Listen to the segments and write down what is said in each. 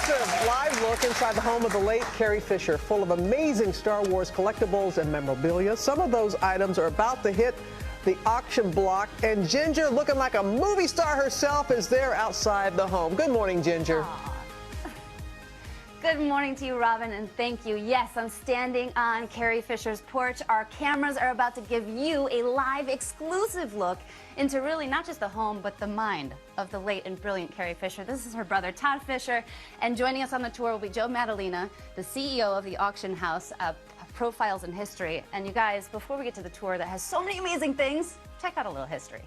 exclusive live look inside the home of the late Carrie Fisher, full of amazing Star Wars collectibles and memorabilia. Some of those items are about to hit the auction block, and Ginger, looking like a movie star herself, is there outside the home. Good morning, Ginger. Aww. Good morning to you, Robin, and thank you. Yes, I'm standing on Carrie Fisher's porch. Our cameras are about to give you a live exclusive look into really not just the home, but the mind of the late and brilliant Carrie Fisher. This is her brother, Todd Fisher, and joining us on the tour will be Joe Madalena, the CEO of the auction house, Profiles in History. And you guys, before we get to the tour that has so many amazing things, check out a little history.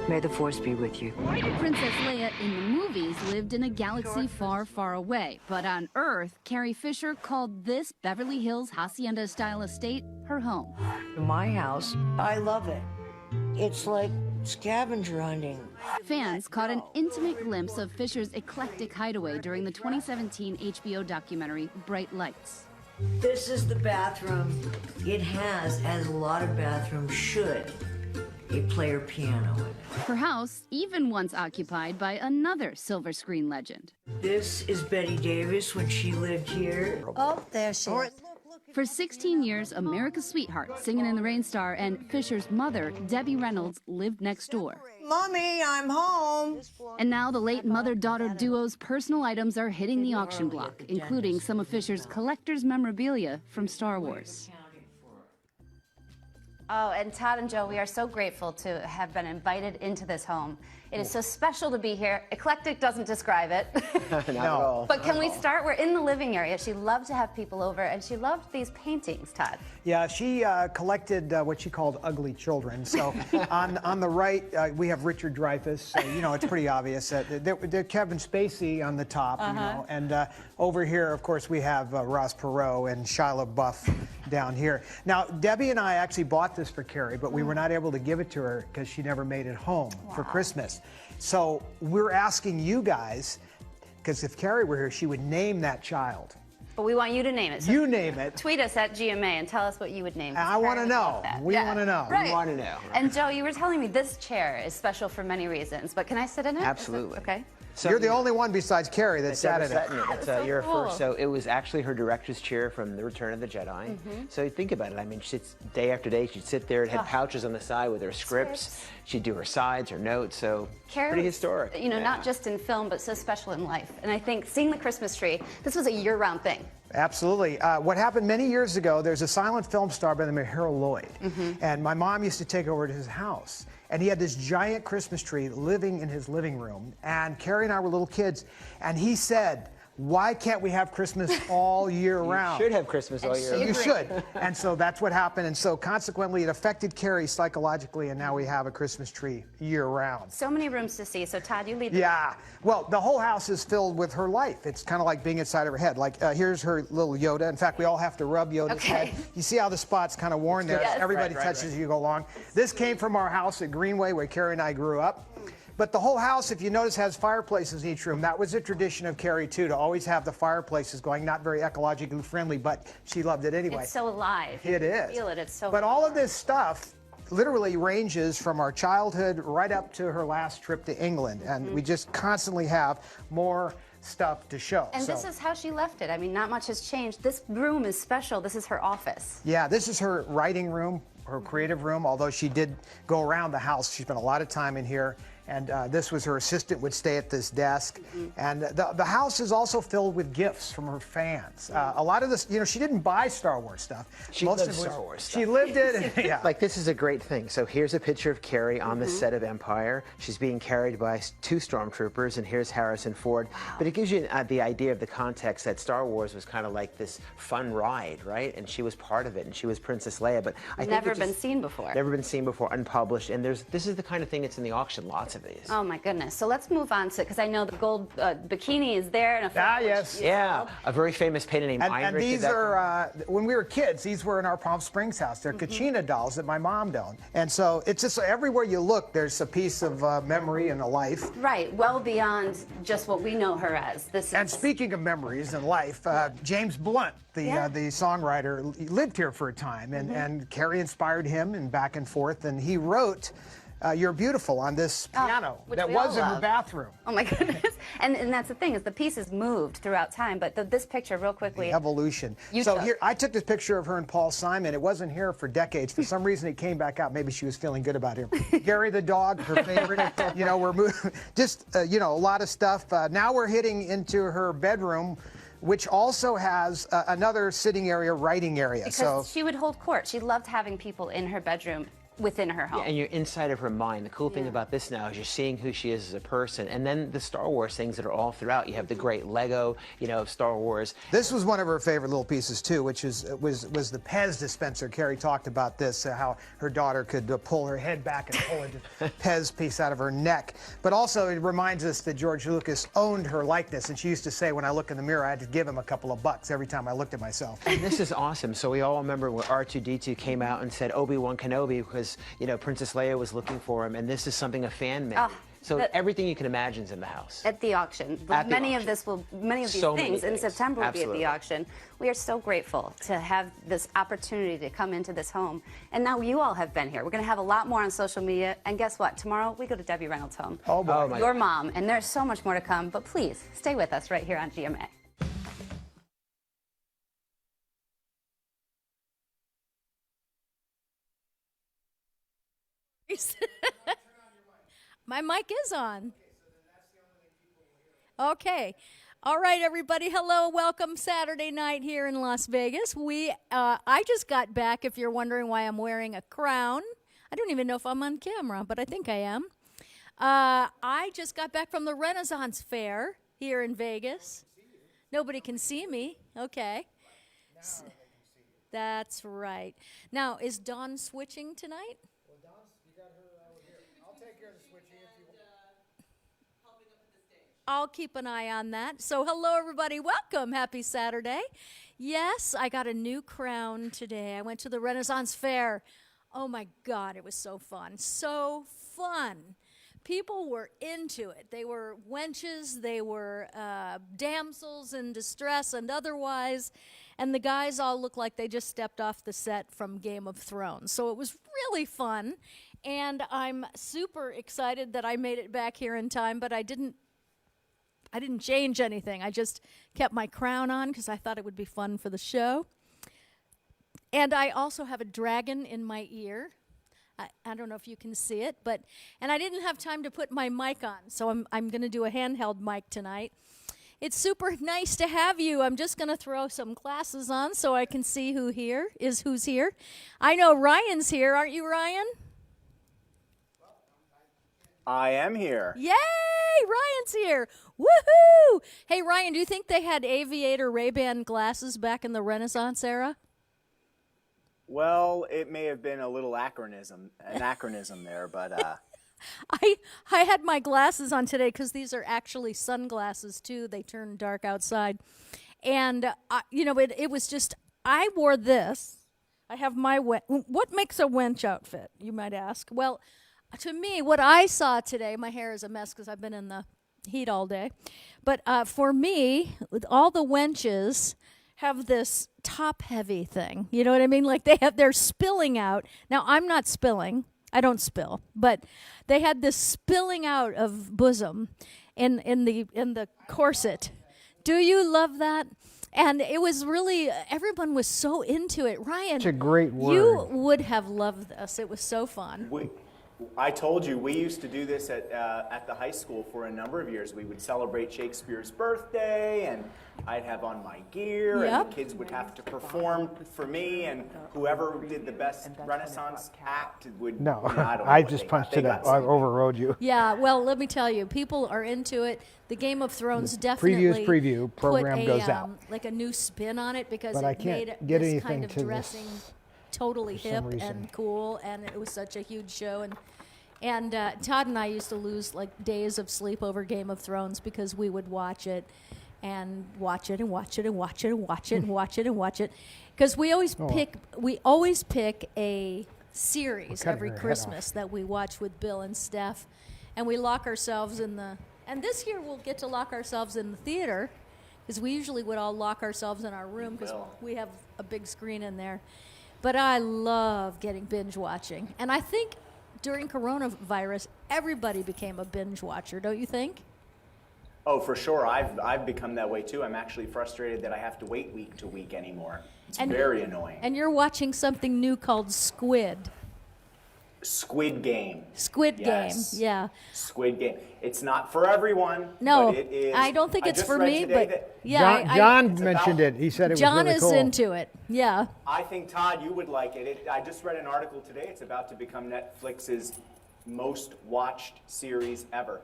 May the Force be with you. Princess Leia in the movies lived in a galaxy far, far away. But on Earth, Carrie Fisher called this Beverly Hills hacienda-style estate her home. My house, I love it. It's like scavenger hunting. Fans caught an intimate glimpse of Fisher's eclectic hideaway during the 2017 HBO documentary Bright Lights. This is the bathroom. It has, as a lot of bathrooms should, a player piano in it. Her house even once occupied by another silver screen legend. This is Betty Davis when she lived here. Oh, there she is. For 16 years, America's sweetheart, Singing in the Rain star, and Fisher's mother, Debbie Reynolds, lived next door. Mommy, I'm home. And now the late mother-daughter duo's personal items are hitting the auction block, including some of Fisher's collector's memorabilia from Star Wars. Oh, and Todd and Joe, we are so grateful to have been invited into this home. It is so special to be here. Eclectic doesn't describe it. Not at all. But can we start? We're in the living area. She loved to have people over, and she loved these paintings, Todd. Yeah, she collected what she called ugly children. So on the right, we have Richard Dreyfuss. So, you know, it's pretty obvious. Kevin Spacey on the top, you know. And over here, of course, we have Ross Perot and Shia LaBeouf down here. Now, Debbie and I actually bought this for Carrie, but we were not able to give it to her because she never made it home for Christmas. So we're asking you guys, because if Carrie were here, she would name that child. But we want you to name it. So you name it. Tweet us at GMA and tell us what you would name it. I want to know. We want to know. Right. We want to know. And Joe, you were telling me this chair is special for many reasons, but can I sit in it? Absolutely. Okay. So you're the only one besides Carrie that sat in it. That's so you're cool. first. So it was actually her director's chair from The Return of the Jedi. So think about it. I mean, she sits day after day. She'd sit there. It had pouches on the side with her scripts. She'd do her sides, her notes. So Carrie pretty was, historic. You know, not just in film, but so special in life. And I think seeing the Christmas tree, this was a year-round thing. Absolutely. What happened many years ago, there's a silent film star by the name of Harold Lloyd. And my mom used to take over to his house. And he had this giant Christmas tree living in his living room. And Carrie and I were little kids. And he said, why can't we have Christmas all year round? You should have Christmas all year round. You should. And so that's what happened. And so consequently, it affected Carrie psychologically. And now we have a Christmas tree year round. So many rooms to see. So Todd, you lead the Yeah. Well, the whole house is filled with her life. It's kind of like being inside of her head. Like, here's her little Yoda. In fact, we all have to rub Yoda's head. You see how the spot's kind of worn there? Yes. Everybody touches as you go along. This came from our house at Greenway, where Carrie and I grew up. But the whole house, if you notice, has fireplaces in each room. That was a tradition of Carrie, too, to always have the fireplaces going. Not very ecologically friendly, but she loved it anyway. It's so alive. It is. Feel it. It's so. But all of this stuff literally ranges from our childhood right up to her last trip to England. And we just constantly have more stuff to show. And this is how she left it. I mean, not much has changed. This room is special. This is her office. Yeah, this is her writing room, her creative room, although she did go around the house. She spent a lot of time in here. And this was her assistant would stay at this desk. And the house is also filled with gifts from her fans. A lot of this, you know, she didn't buy Star Wars stuff. She lived Star Wars stuff. She lived it. Yeah. Like, this is a great thing. So here's a picture of Carrie on the set of Empire. She's being carried by 2 stormtroopers, and here's Harrison Ford. But it gives you the idea of the context that Star Wars was kind of like this fun ride, right? And she was part of it, and she was Princess Leia. But I think Never been seen before. Never been seen before, unpublished. And this is the kind of thing that's in the auction, lots of these. Oh my goodness. So let's move on to, because I know the gold bikini is there. And Yes. Yeah, a very famous painter named Heinrich. And these are, when we were kids, these were in our Palm Springs house. They're Kachina dolls that my mom owned. And so it's just everywhere you look, there's a piece of memory and a life. Right, well beyond just what we know her as. And speaking of memories and life, James Blunt, the songwriter, lived here for a time. And Carrie inspired him and back and forth. And he wrote You're Beautiful on this piano which that we all was in her love. bathroom. Oh my goodness. And that's the thing, is the pieces moved throughout time, but this picture real quickly. The evolution. You So took. here, I took this picture of her and Paul Simon. It wasn't here for decades. For some reason, it came back out. Maybe she was feeling good about him. Gary the dog, her favorite. You know, we're moving, just, you know, a lot of stuff. Now we're hitting into her bedroom, which also has another sitting area, writing area. Because she would hold court. She loved having people in her bedroom within her home. And you're inside of her mind. The cool thing about this now is you're seeing who she is as a person, and then the Star Wars things that are all throughout. You have the great Lego, you know, of Star Wars. This was one of her favorite little pieces too, which was the Pez dispenser. Carrie talked about this, how her daughter could pull her head back and pull a Pez piece out of her neck. But also it reminds us that George Lucas owned her likeness, and she used to say, when I look in the mirror, I had to give him a couple of bucks every time I looked at myself. And this is awesome. So we all remember when R2-D2 came out and said Obi-Wan Kenobi, because, you know, Princess Leia was looking for him, and this is something a fan made. So everything you can imagine is in the house. At the auction. At the many auction. Many of these So many things in things. September will Absolutely. be at the auction. We are so grateful to have this opportunity to come into this home. And now you all have been here. We're going to have a lot more on social media. And guess what? Tomorrow we go to Debbie Reynolds' home. Oh, boy. Oh, my Your mom. And there's so much more to come. But please, stay with us right here on GMA. My mic is on. Okay. All right, everybody. Hello. Welcome Saturday night here in Las Vegas. I just got back, if you're wondering why I'm wearing a crown. I don't even know if I'm on camera, but I think I am. I just got back from the Renaissance Fair here in Vegas. Nobody can see me. Okay. That's right. Now, is Dawn switching tonight? I'll keep an eye on that. So hello, everybody. Welcome. Happy Saturday. Yes, I got a new crown today. I went to the Renaissance Fair. Oh, my God, it was so fun. So fun. People were into it. They were wenches. They were damsels in distress and otherwise. And the guys all looked like they just stepped off the set from Game of Thrones. So it was really fun. And I'm super excited that I made it back here in time, but I didn't change anything. I just kept my crown on because I thought it would be fun for the show. And I also have a dragon in my ear. I don't know if you can see it, and I didn't have time to put my mic on, so I'm going to do a handheld mic tonight. It's super nice to have you. I'm just going to throw some glasses on so I can see who's here. I know Ryan's here. Aren't you, Ryan? I am here. Yay! Ryan's here. Woohoo! Hey, Ryan, do you think they had aviator Ray-Ban glasses back in the Renaissance era? Well, it may have been a little anachronism there, but I had my glasses on today because these are actually sunglasses too. They turn dark outside, and it was just I wore this. I have my what makes a wench outfit? You might ask. Well, to me, what I saw today, my hair is a mess because I've been in the heat all day, but for me, with all the wenches have this top-heavy thing. You know what I mean? Like they're spilling out. Now, I'm not spilling. I don't spill. But they had this spilling out of bosom in the corset. Do you love that? And it was really, everyone was so into it. Ryan, It's a great word. You would have loved this. It was so fun. I told you, we used to do this at the high school for a number of years. We would celebrate Shakespeare's birthday, and I'd have on my gear, and the kids would have to perform for me, and whoever did the best Renaissance act would... No, I don't know I what just they punched got. it up. I overrode you. Yeah, well, let me tell you, people are into it. The Game of Thrones definitely preview program put goes out. Like a new spin on it because But I it can't made get this anything kind of to dressing this totally for some hip reason. and cool, and it was such a huge show. And Todd and I used to lose like days of sleep over Game of Thrones because we would watch it and watch it and watch it and watch it and watch it and watch it and watch it because we always pick a series every Christmas that we watch with Bill and Steph, and we lock ourselves in the. And this year we'll get to lock ourselves in the theater because we usually would all lock ourselves in our room because we have a big screen in there. But I love getting binge watching, and I think during coronavirus, everybody became a binge watcher, don't you think? Oh, for sure. I've become that way too. I'm actually frustrated that I have to wait week to week anymore. It's very annoying. And you're watching something new called Squid. Squid Game. Squid Yes. Game, yeah. Squid Game. It's not for everyone. No, but it is. I don't think it's just for read me, today but that yeah, John mentioned it. He said it was John really is cool. into it. Yeah. I think, Todd, you would like it. I just read an article today. It's about to become Netflix's most watched series ever.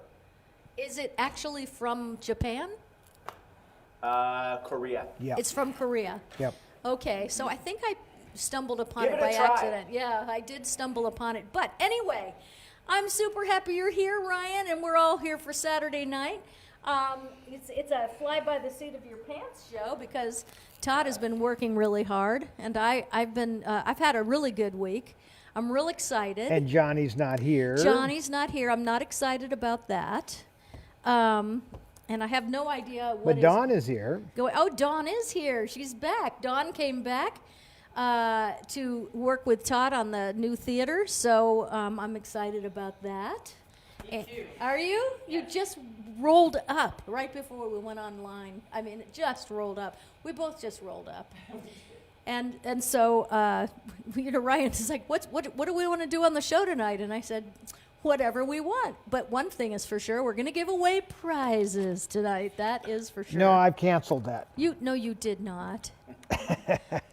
Is it actually from Japan? Korea. Yeah. It's from Korea. Yep. Okay, so I think I stumbled upon Give it it a by try. accident. Yeah, I did stumble upon it. But anyway, I'm super happy you're here, Ryan, and we're all here for Saturday night. It's a fly by the seat of your pants show because Todd has been working really hard, and I've had a really good week. I'm real excited. And Johnny's not here. Johnny's not here. I'm not excited about that. And I have no idea what But Dawn is here. going. Oh, Dawn is here. She's back. Dawn came back to work with Todd on the new theater, so I'm excited about that. Me too. Are you? You just rolled up right before we went online. I mean, it just rolled up. We both just rolled up. And so Ryan's like, what do we want to do on the show tonight? And I said, whatever we want. But one thing is for sure, we're going to give away prizes tonight. That is for sure. No, I've canceled that. No, you did not.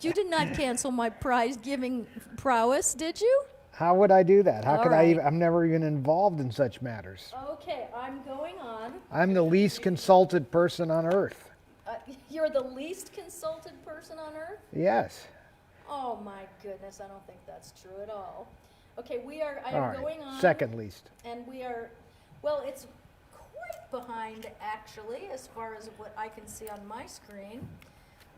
You did not cancel my prize giving prowess, did you? How would I do that? How All could right. I'm never even involved in such matters. Okay, I'm going on. I'm the least consulted person on earth. You're the least consulted person on earth? Yes. Oh my goodness, I don't think that's true at all. Okay, I All am right. going on. Second least. And we are, well, it's quite behind actually, as far as what I can see on my screen.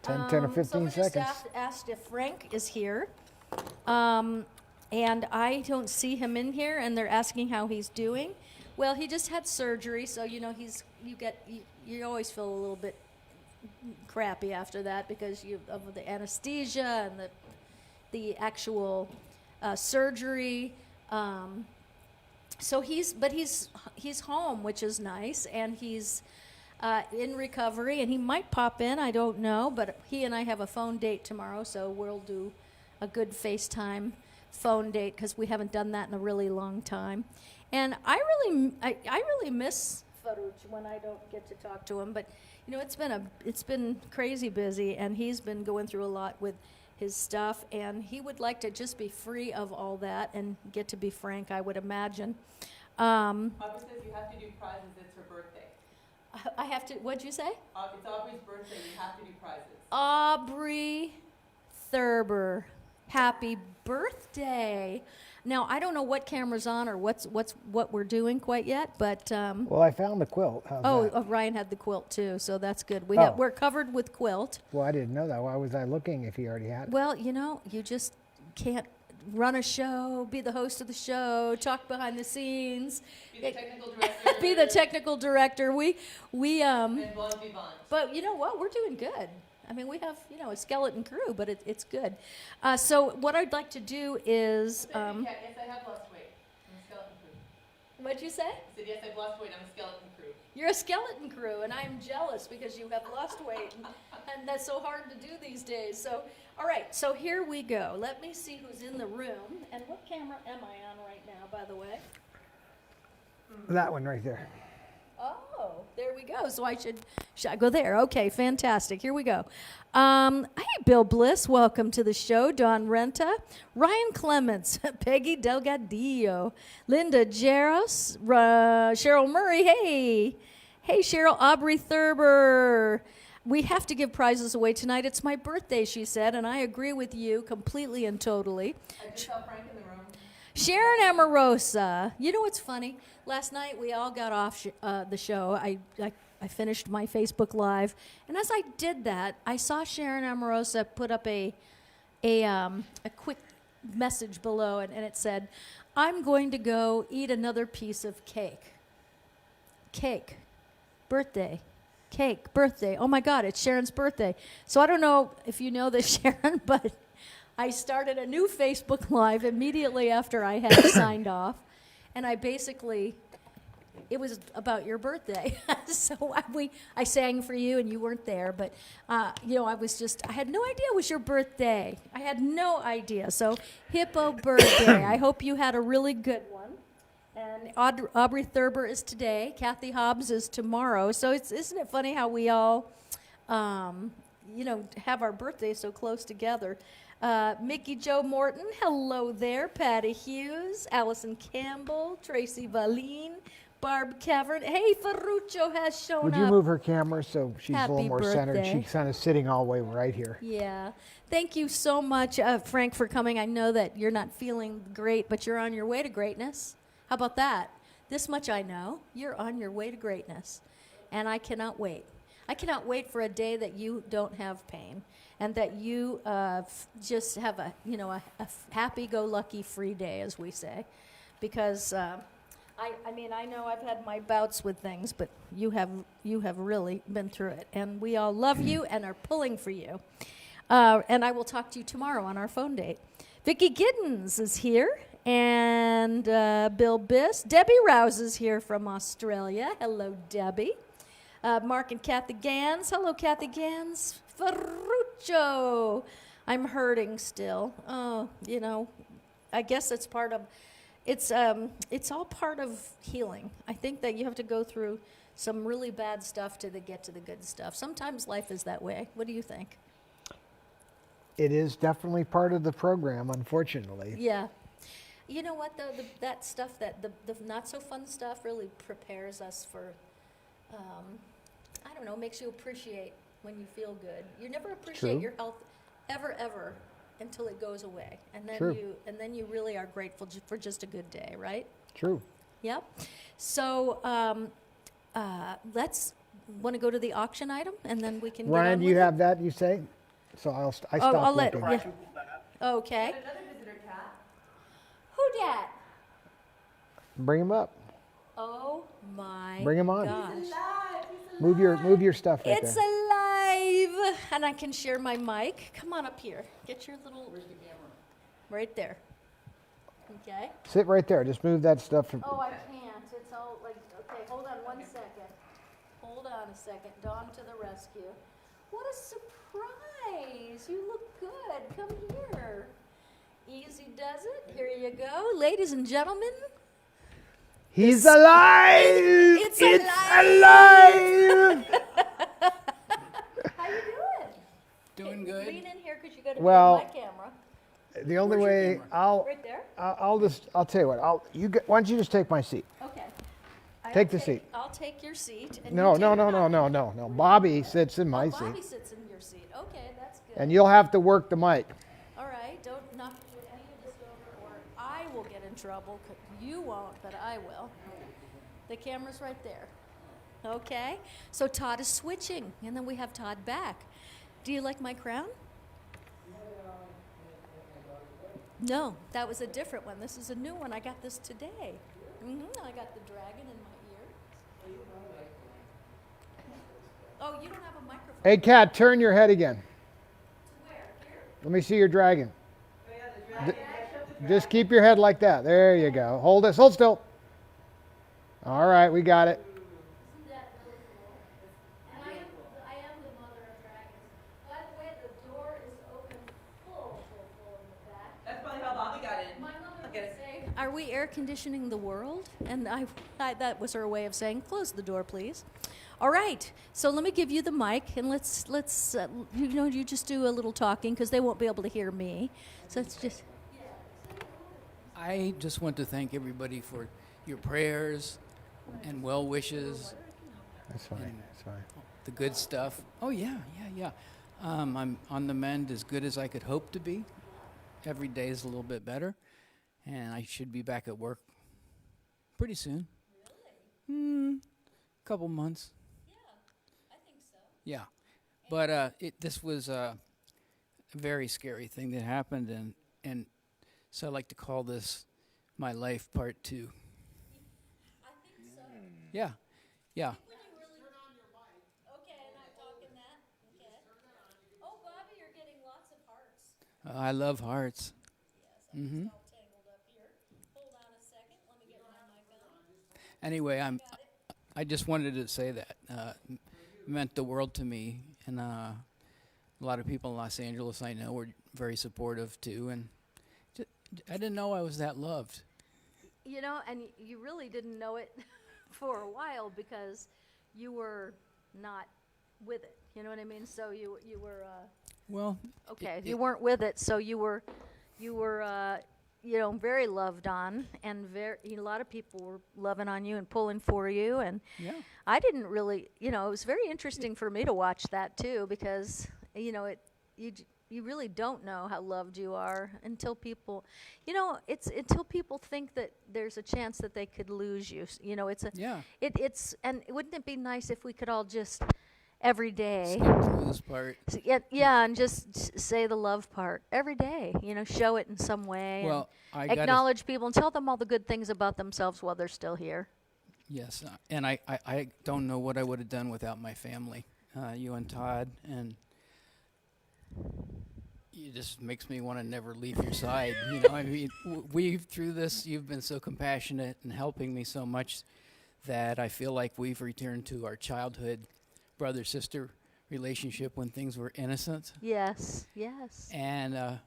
10 or 15 someone seconds. just asked if Frank is here. And I don't see him in here, and they're asking how he's doing. Well, he just had surgery, so you you always feel a little bit crappy after that because of the anesthesia and the actual surgery. So he's home, which is nice, and he's in recovery, and he might pop in. I don't know, but he and I have a phone date tomorrow, so we'll do a good FaceTime phone date because we haven't done that in a really long time. And I really miss Farouch when I don't get to talk to him. But it's been crazy busy, and he's been going through a lot with his stuff, and he would like to just be free of all that and get to be Frank, I would imagine. Aubrey says you have to do prizes. It's her birthday. I have to. What'd you say? It's Aubrey's birthday. You have to do prizes. Aubrey Thurber, happy birthday! Now I don't know what camera's on or what we're doing quite yet, but Well, I found the quilt. How's that? Ryan had the quilt too, so that's good. Oh. We're covered with quilt. Well, I didn't know that. Why was I looking if he already had it? Well, you just can't run a show, be the host of the show, talk behind the scenes, Be the technical director. be the technical director. And bon vivant. But you know what? We're doing good. I mean, we have, a skeleton crew, but it's good. So what I'd like to do is... Yes, I have lost weight. I'm a skeleton crew. What'd you say? I said, yes, I've lost weight. I'm a skeleton crew. You're a skeleton crew, and I'm jealous because you have lost weight, and that's so hard to do these days. So, all right, so here we go. Let me see who's in the room. And what camera am I on right now, by the way? That one right there. Oh, there we go. So should I go there? Okay, fantastic. Here we go. Hey, Bill Bliss, welcome to the show. Don Renta, Ryan Clements, Peggy Delgadillo, Linda Jaros, Cheryl Murray. Hey, Cheryl, Aubrey Thurber. We have to give prizes away tonight. It's my birthday, she said, and I agree with you completely and totally. I just saw Frank in the room. Sharon Amorosa. You know what's funny? Last night we all got off the show. I finished my Facebook Live, and as I did that, I saw Sharon Amorosa put up a quick message below, and it said, "I'm going to go eat another piece of cake. Cake, birthday, cake, birthday. Oh my God, it's Sharon's birthday." So I don't know if you know this, Sharon, but I started a new Facebook Live immediately after I had signed off, and I basically, it was about your birthday. So I sang for you, and you weren't there, but I had no idea it was your birthday. I had no idea. So Hippo birthday. I hope you had a really good one. And Aubrey Thurber is today. Kathy Hobbs is tomorrow. So isn't it funny how we all, have our birthdays so close together? Mickey Jo Morton, hello there. Patty Hughes, Allison Campbell, Tracy Valine, Barb Cavern. Hey, Ferruccio has shown up. Would you move her camera so she's a little Happy more centered? birthday. She's kind of sitting all the way right here. Yeah. Thank you so much, Frank, for coming. I know that you're not feeling great, but you're on your way to greatness. How about that? This much I know. You're on your way to greatness. And I cannot wait. I cannot wait for a day that you don't have pain and that you just have a happy-go-lucky free day, as we say. Because, I know I've had my bouts with things, but you have really been through it. And we all love you and are pulling for you. And I will talk to you tomorrow on our phone date. Vicki Giddens is here. And Bill Biss. Debbie Rouse is here from Australia. Hello, Debbie. Mark and Kathy Gans. Hello, Kathy Gans. Ferruccio. I'm hurting still. Oh, I guess it's part of, it's all part of healing. I think that you have to go through some really bad stuff to get to the good stuff. Sometimes life is that way. What do you think? It is definitely part of the program, unfortunately. Yeah. You know what, though? That stuff, the not-so-fun stuff really prepares us for, makes you appreciate when you feel good. You never appreciate your health ever until it goes away. And then you really are grateful for just a good day, right? True. Yep. So let's want to go to the auction item, and then we can Ryan, do you have that, you say? So I stopped I'll looking. Okay. Another visitor cat. Who dat? Bring him up. Oh my Bring him on. gosh. Move your stuff right It's there. alive! And I can share my mic. Come on up here. Get your little... Where's the camera? Right there. Okay. Sit right there. Just move that stuff. Oh, I can't. It's all like... Okay, hold on 1 second. Hold on a second. Dawn to the rescue. What a surprise! You look good. Come here. Easy does it. Here you go. Ladies and gentlemen. He's alive! It's alive! How you doing? Doing good. Lean in here because you got to Well, be on my camera. The only way Right there? I'll tell you what. Why don't you just take my seat? Okay. Take the seat. I'll take your seat. And No. you take No. Bobby sits in my seat. Bobby sits in your seat. Okay, that's good. And you'll have to work the mic. All right, don't knock any of this over, or I will get in trouble. You won't, but I will. The camera's right there. Okay, so Todd is switching, and then we have Todd back. Do you like my crown? No, that was a different one. This is a new one. I got this today. I got the dragon in my ear. Oh, you don't have a microphone. Hey, Kat, turn your head again. Where? Here? Let me see your dragon. Just keep your head like that. There you go. Hold still. All right, we got it. Isn't that really cool? And I am the mother of dragons. By the way, the door is open full in the back. That's probably how Bobby got in. My mother would say, "Are we air conditioning the world?" And I that was her way of saying, "Close the door, please." All right, so let me give you the mic, and let's you just do a little talking because they won't be able to hear me. So it's just. I just want to thank everybody for your prayers and well wishes. That's fine. That's fine. The good stuff. Oh yeah. I'm on the mend as good as I could hope to be. Every day is a little bit better, and I should be back at work pretty soon. Really? Couple months. Yeah, I think so. Yeah, but this was a very scary thing that happened, and so I like to call this my life part 2. I think so. Yeah. When you really turn on your mic. Okay, and I'm talking that. Okay. Oh, Bobby, you're getting lots of hearts. I love hearts. Mm-hmm. Anyway, I just wanted to say that it meant the world to me, and a lot of people in Los Angeles I know were very supportive too, and I didn't know I was that loved. You know, and you really didn't know it for a while because you were not with it. You know what I mean? So you were Well, okay. You weren't with it, so you were you know, very loved on, and a lot of people were loving on you and pulling for you, and yeah. I didn't really, you know, it was very interesting for me to watch that too because you know you really don't know how loved you are until people, you know, it's until people think that there's a chance that they could lose you. You know, it's a Yeah. It's and wouldn't it be nice if we could all just every day Skip the lose part. yeah, and just say the love part every day. You know, show it in some way. Well, and I gotta acknowledge people and tell them all the good things about themselves while they're still here. Yes, and I don't know what I would have done without my family, you and Todd, and it just makes me want to never leave your side. You know, I mean, we've through this, you've been so compassionate and helping me so much that I feel like we've returned to our childhood brother-sister relationship when things were innocent. Yes, yes. And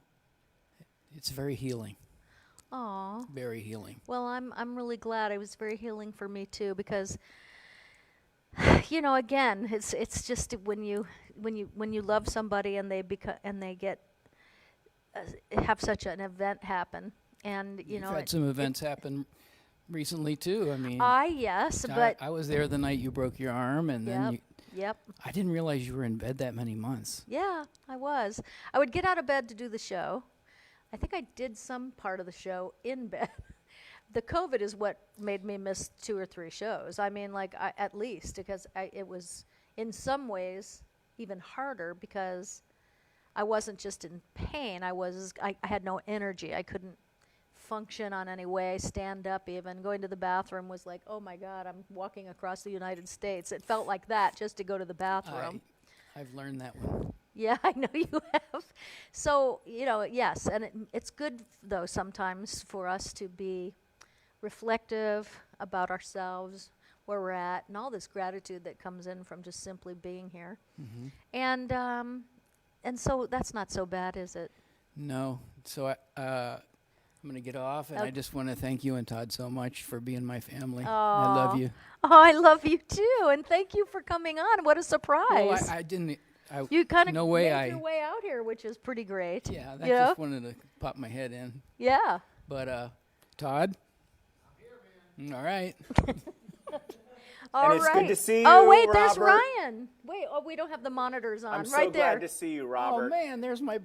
it's very healing. Aw. Very healing. Well, I'm really glad. It was very healing for me too because you know, again, it's just when you love somebody and they get have such an event happen, and you You've know, had some events happen recently too. I mean, yes, but I was there the night you broke your arm, and then yep. I didn't realize you were in bed that many months. Yeah, I was. I would get out of bed to do the show. I think I did some part of the show in bed. The COVID is what made me miss 2 or 3 shows. I mean, like, at least, because it was, in some ways, even harder because I wasn't just in pain. I had no energy. I couldn't function on any way, stand up even. Going to the bathroom was like, oh, my God, I'm walking across the United States. It felt like that just to go to the bathroom. I've learned that one. Yeah, I know you have. So, you know, yes, and it's good, though, sometimes for us to be reflective about ourselves, where we're at, and all this gratitude that comes in from just simply being here. Mm-hmm. And so that's not so bad, is it? No. So I'm going to get off, and I just want to thank you and Todd so much for being my family. I love you. Oh, I love you, too, and thank you for coming on. What a surprise. Well, I didn't... you kind of no way made your way out here, which is pretty great. Yeah, I just wanted to pop my head in. Yeah. But, Todd? I'm here, man. All right. All and it's right. good to see you, Oh, wait, Robert. there's Ryan. Wait, we don't have the monitors on. I'm right so there. glad to see you, Robert. Oh, man, there's my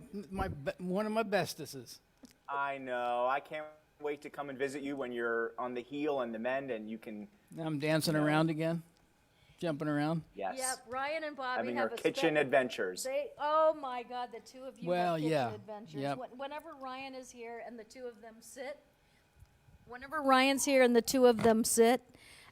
one of my bestesses. I know. I can't wait to come and visit you when you're on the heel and the mend, and you can... I'm dancing around again. Jumping around? Yes. Yep, Ryan and Bobby Having have our kitchen adventures. Oh my God, the two of you have kitchen adventures. Yep. Whenever Ryan is here and the two of them sit, whenever Ryan's here and the two of them sit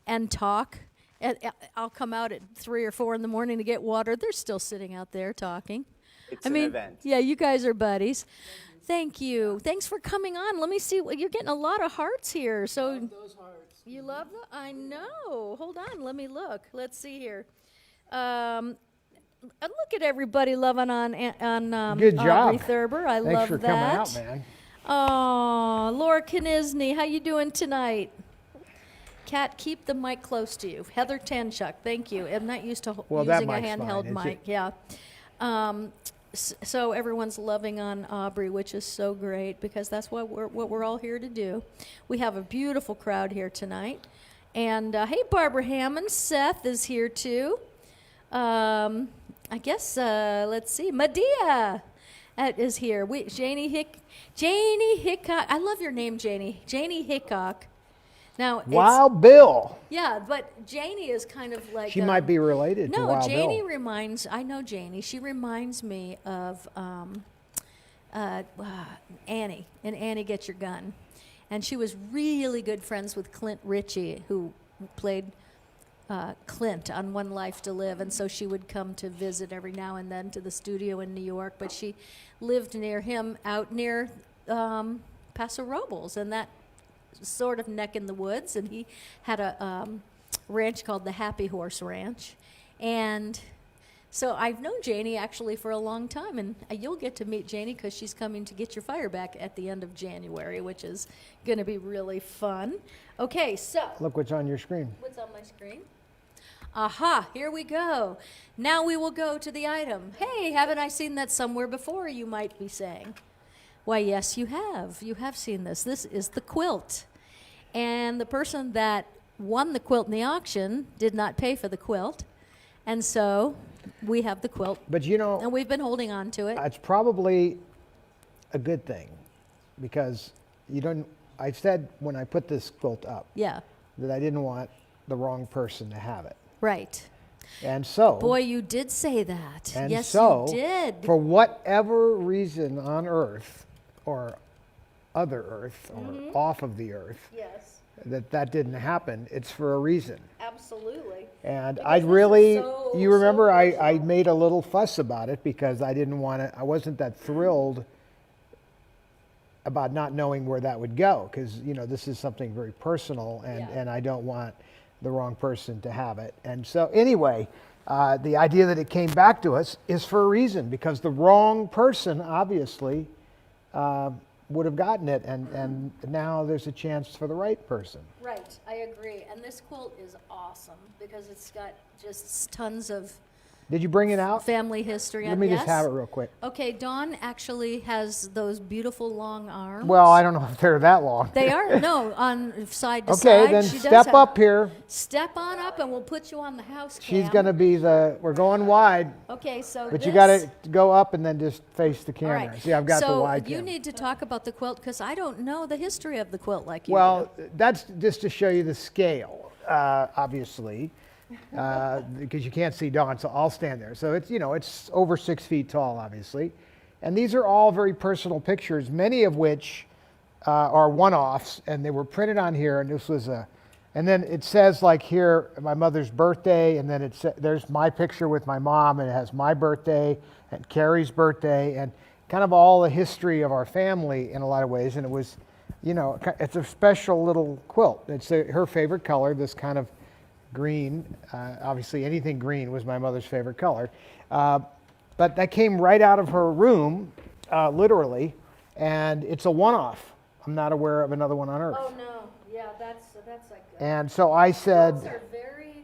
and talk, and I'll come out at 3 or 4 in the morning to get water. They're still sitting out there talking. It's an event. Yeah, you guys are buddies. Thank you. Thanks for coming on. Let me see. You're getting a lot of hearts here. So. Love those hearts. You love them? I know. Hold on. Let me look. Let's see here. Look at everybody loving on Good job. Aubrey Thurber. I Thanks love for that. coming out, man. Oh, Laura Knisney, how you doing tonight? Kat, keep the mic close to you. Heather Tanchuk, thank you. I'm not used to using a handheld mic. Yeah. So everyone's loving on Aubrey, which is so great because that's what we're all here to do. We have a beautiful crowd here tonight. And hey, Barbara Hammond, Seth is here too. I guess, let's see, Medea is here. Janie Hickok. I love your name, Janie. Janie Hickok. Now, Wild Bill. Yeah, but Janie is kind of like... She might be related to Wild Janie Bill. reminds... I know Janie. She reminds me of Annie, and Annie Get Your Gun. And she was really good friends with Clint Ritchie, who played Clint on One Life to Live, and so she would come to visit every now and then to the studio in New York. But she lived near him, out near Paso Robles, and that sort of neck in the woods. And he had a ranch called the Happy Horse Ranch, and so I've known Janie actually for a long time, and you'll get to meet Janie because she's coming to get your fire back at the end of January, which is going to be really fun. Okay, so. Look what's on your screen. What's on my screen? Aha, here we go. Now we will go to the item. Hey, haven't I seen that somewhere before, you might be saying. Why, yes, you have. You have seen this. This is the quilt. And the person that won the quilt in the auction did not pay for the quilt. And so we have the quilt. But you know, and we've been holding on to it. It's probably a good thing because you don't. I said when I put this quilt up, yeah, that I didn't want the wrong person to have it. Right. And so, boy, you did say that. And yes, so, you did. For whatever reason on Earth or other Earth or off of the Earth, yes, that didn't happen. It's for a reason. Absolutely. And because I really, so, you remember, so I made a little fuss about it because I didn't want to. I wasn't that thrilled about not knowing where that would go because you know this is something very personal, and I don't want the wrong person to have it. And so anyway, the idea that it came back to us is for a reason because the wrong person obviously would have gotten it, and now there's a chance for the right person. Right, I agree. And this quilt is awesome because it's got just tons of Did you bring it out? family history. Let me just have it real quick. Okay, Dawn actually has those beautiful long arms. Well, I don't know if they're that long. They are, no, on side to Okay, side. then She does step have- up here. Step on up and we'll put you on the house cam. She's going to be we're going wide. Okay, so But this, you got to go up and then just face the all camera. right. See, I've got so the wide you cam. need to talk about the quilt because I don't know the history of the quilt like you Well, do. that's just to show you the scale, obviously, because you can't see Dawn, so I'll stand there. So it's, it's over 6 feet tall, obviously. And these are all very personal pictures, many of which are one-offs, and they were printed on here, and this was and then it says like here, my mother's birthday, and then there's my picture with my mom, and it has my birthday and Carrie's birthday, and kind of all the history of our family in a lot of ways, and it was, it's a special little quilt. It's her favorite color, this kind of green. Obviously, anything green was my mother's favorite color. But that came right out of her room, literally, and it's a one-off. I'm not aware of another one on Earth. Oh, no. Yeah, that's like... And so I said... Quilts are very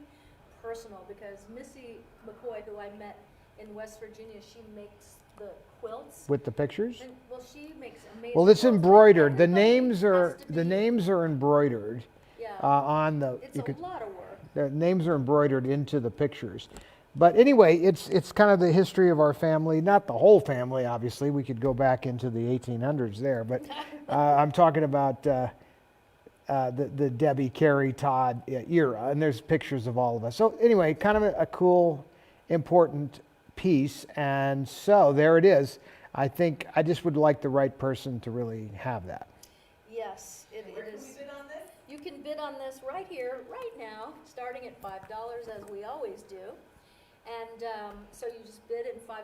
personal because Missy McCoy, who I met in West Virginia, she makes the quilts. With the pictures? And, well, she makes amazing Well, it's quilts. embroidered. The Everybody names are has to be- embroidered on the. It's a lot of work. The names are embroidered into the pictures. But anyway, it's kind of the history of our family, not the whole family, obviously. We could go back into the 1800s there, but I'm talking about the Debbie, Carrie, Todd era, and there's pictures of all of us. So anyway, kind of a cool, important piece, and so there it is. I think I just would like the right person to really have that. Yes, it is. You can bid on this right here, right now, starting at $5, as we always do. And so you just bid in $5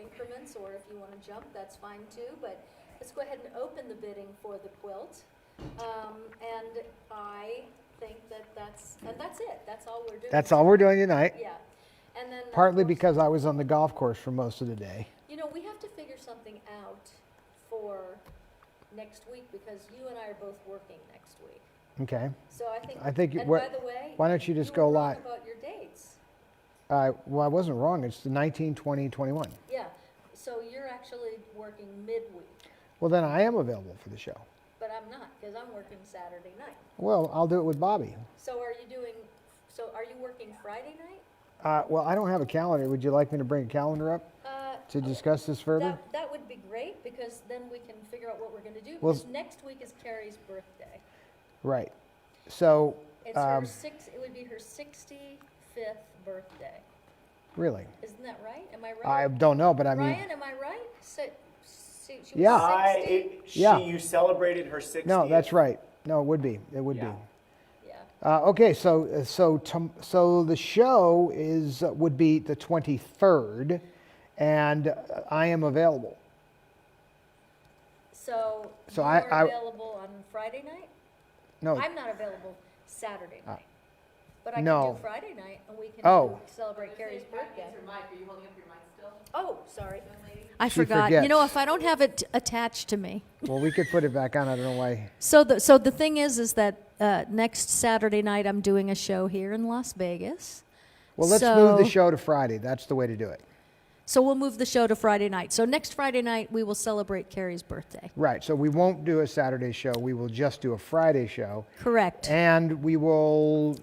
increments, or if you want to jump, that's fine too. But let's go ahead and open the bidding for the quilt. And I think that's it. That's all we're doing. That's all we're doing tonight. Yeah. And then Partly of course, because I was on the golf course for most of the day. we have to figure something out for next week because you and I are both working next week. Okay. So I think. you- And what- by the way, why don't you just were go wrong live? about your dates. Well, I wasn't wrong. It's the 19, 20, 21. Yeah. So you're actually working midweek, Well, then I am available for the show. but I'm not because I'm working Saturday night. Well, I'll do it with Bobby. So are you working Friday night? Well, I don't have a calendar. Would you like me to bring a calendar up to discuss this further? That would be great because then we can figure out what we're going to do. Well, Because next week is Carrie's birthday. Right. So, It's it would be her 65th birthday. really, Isn't that right? Am I right? I don't know, but I mean, Ryan, am I right? She was Yeah. 60? Yeah. You celebrated her 60th. no, that's right. No, it would be. It would Yeah. be. Yeah. Okay, so the show would be the 23rd, and I am available. So, So you I- are I- available on Friday night? No. I'm not available Saturday night. But I no. can do Friday night, and we can celebrate Carrie's birthday. Your mic, are you holding up your mic still? Oh, sorry. I She forgot. forgets. You know, if I don't have it attached to me. Well, we could put it back on. I don't know why. So the thing is that next Saturday night I'm doing a show here in Las Vegas. Well, let's move the show to Friday. That's the way to do it. So we'll move the show to Friday night. So next Friday night we will celebrate Carrie's birthday. Right. So we won't do a Saturday show. We will just do a Friday show. Correct. And we will,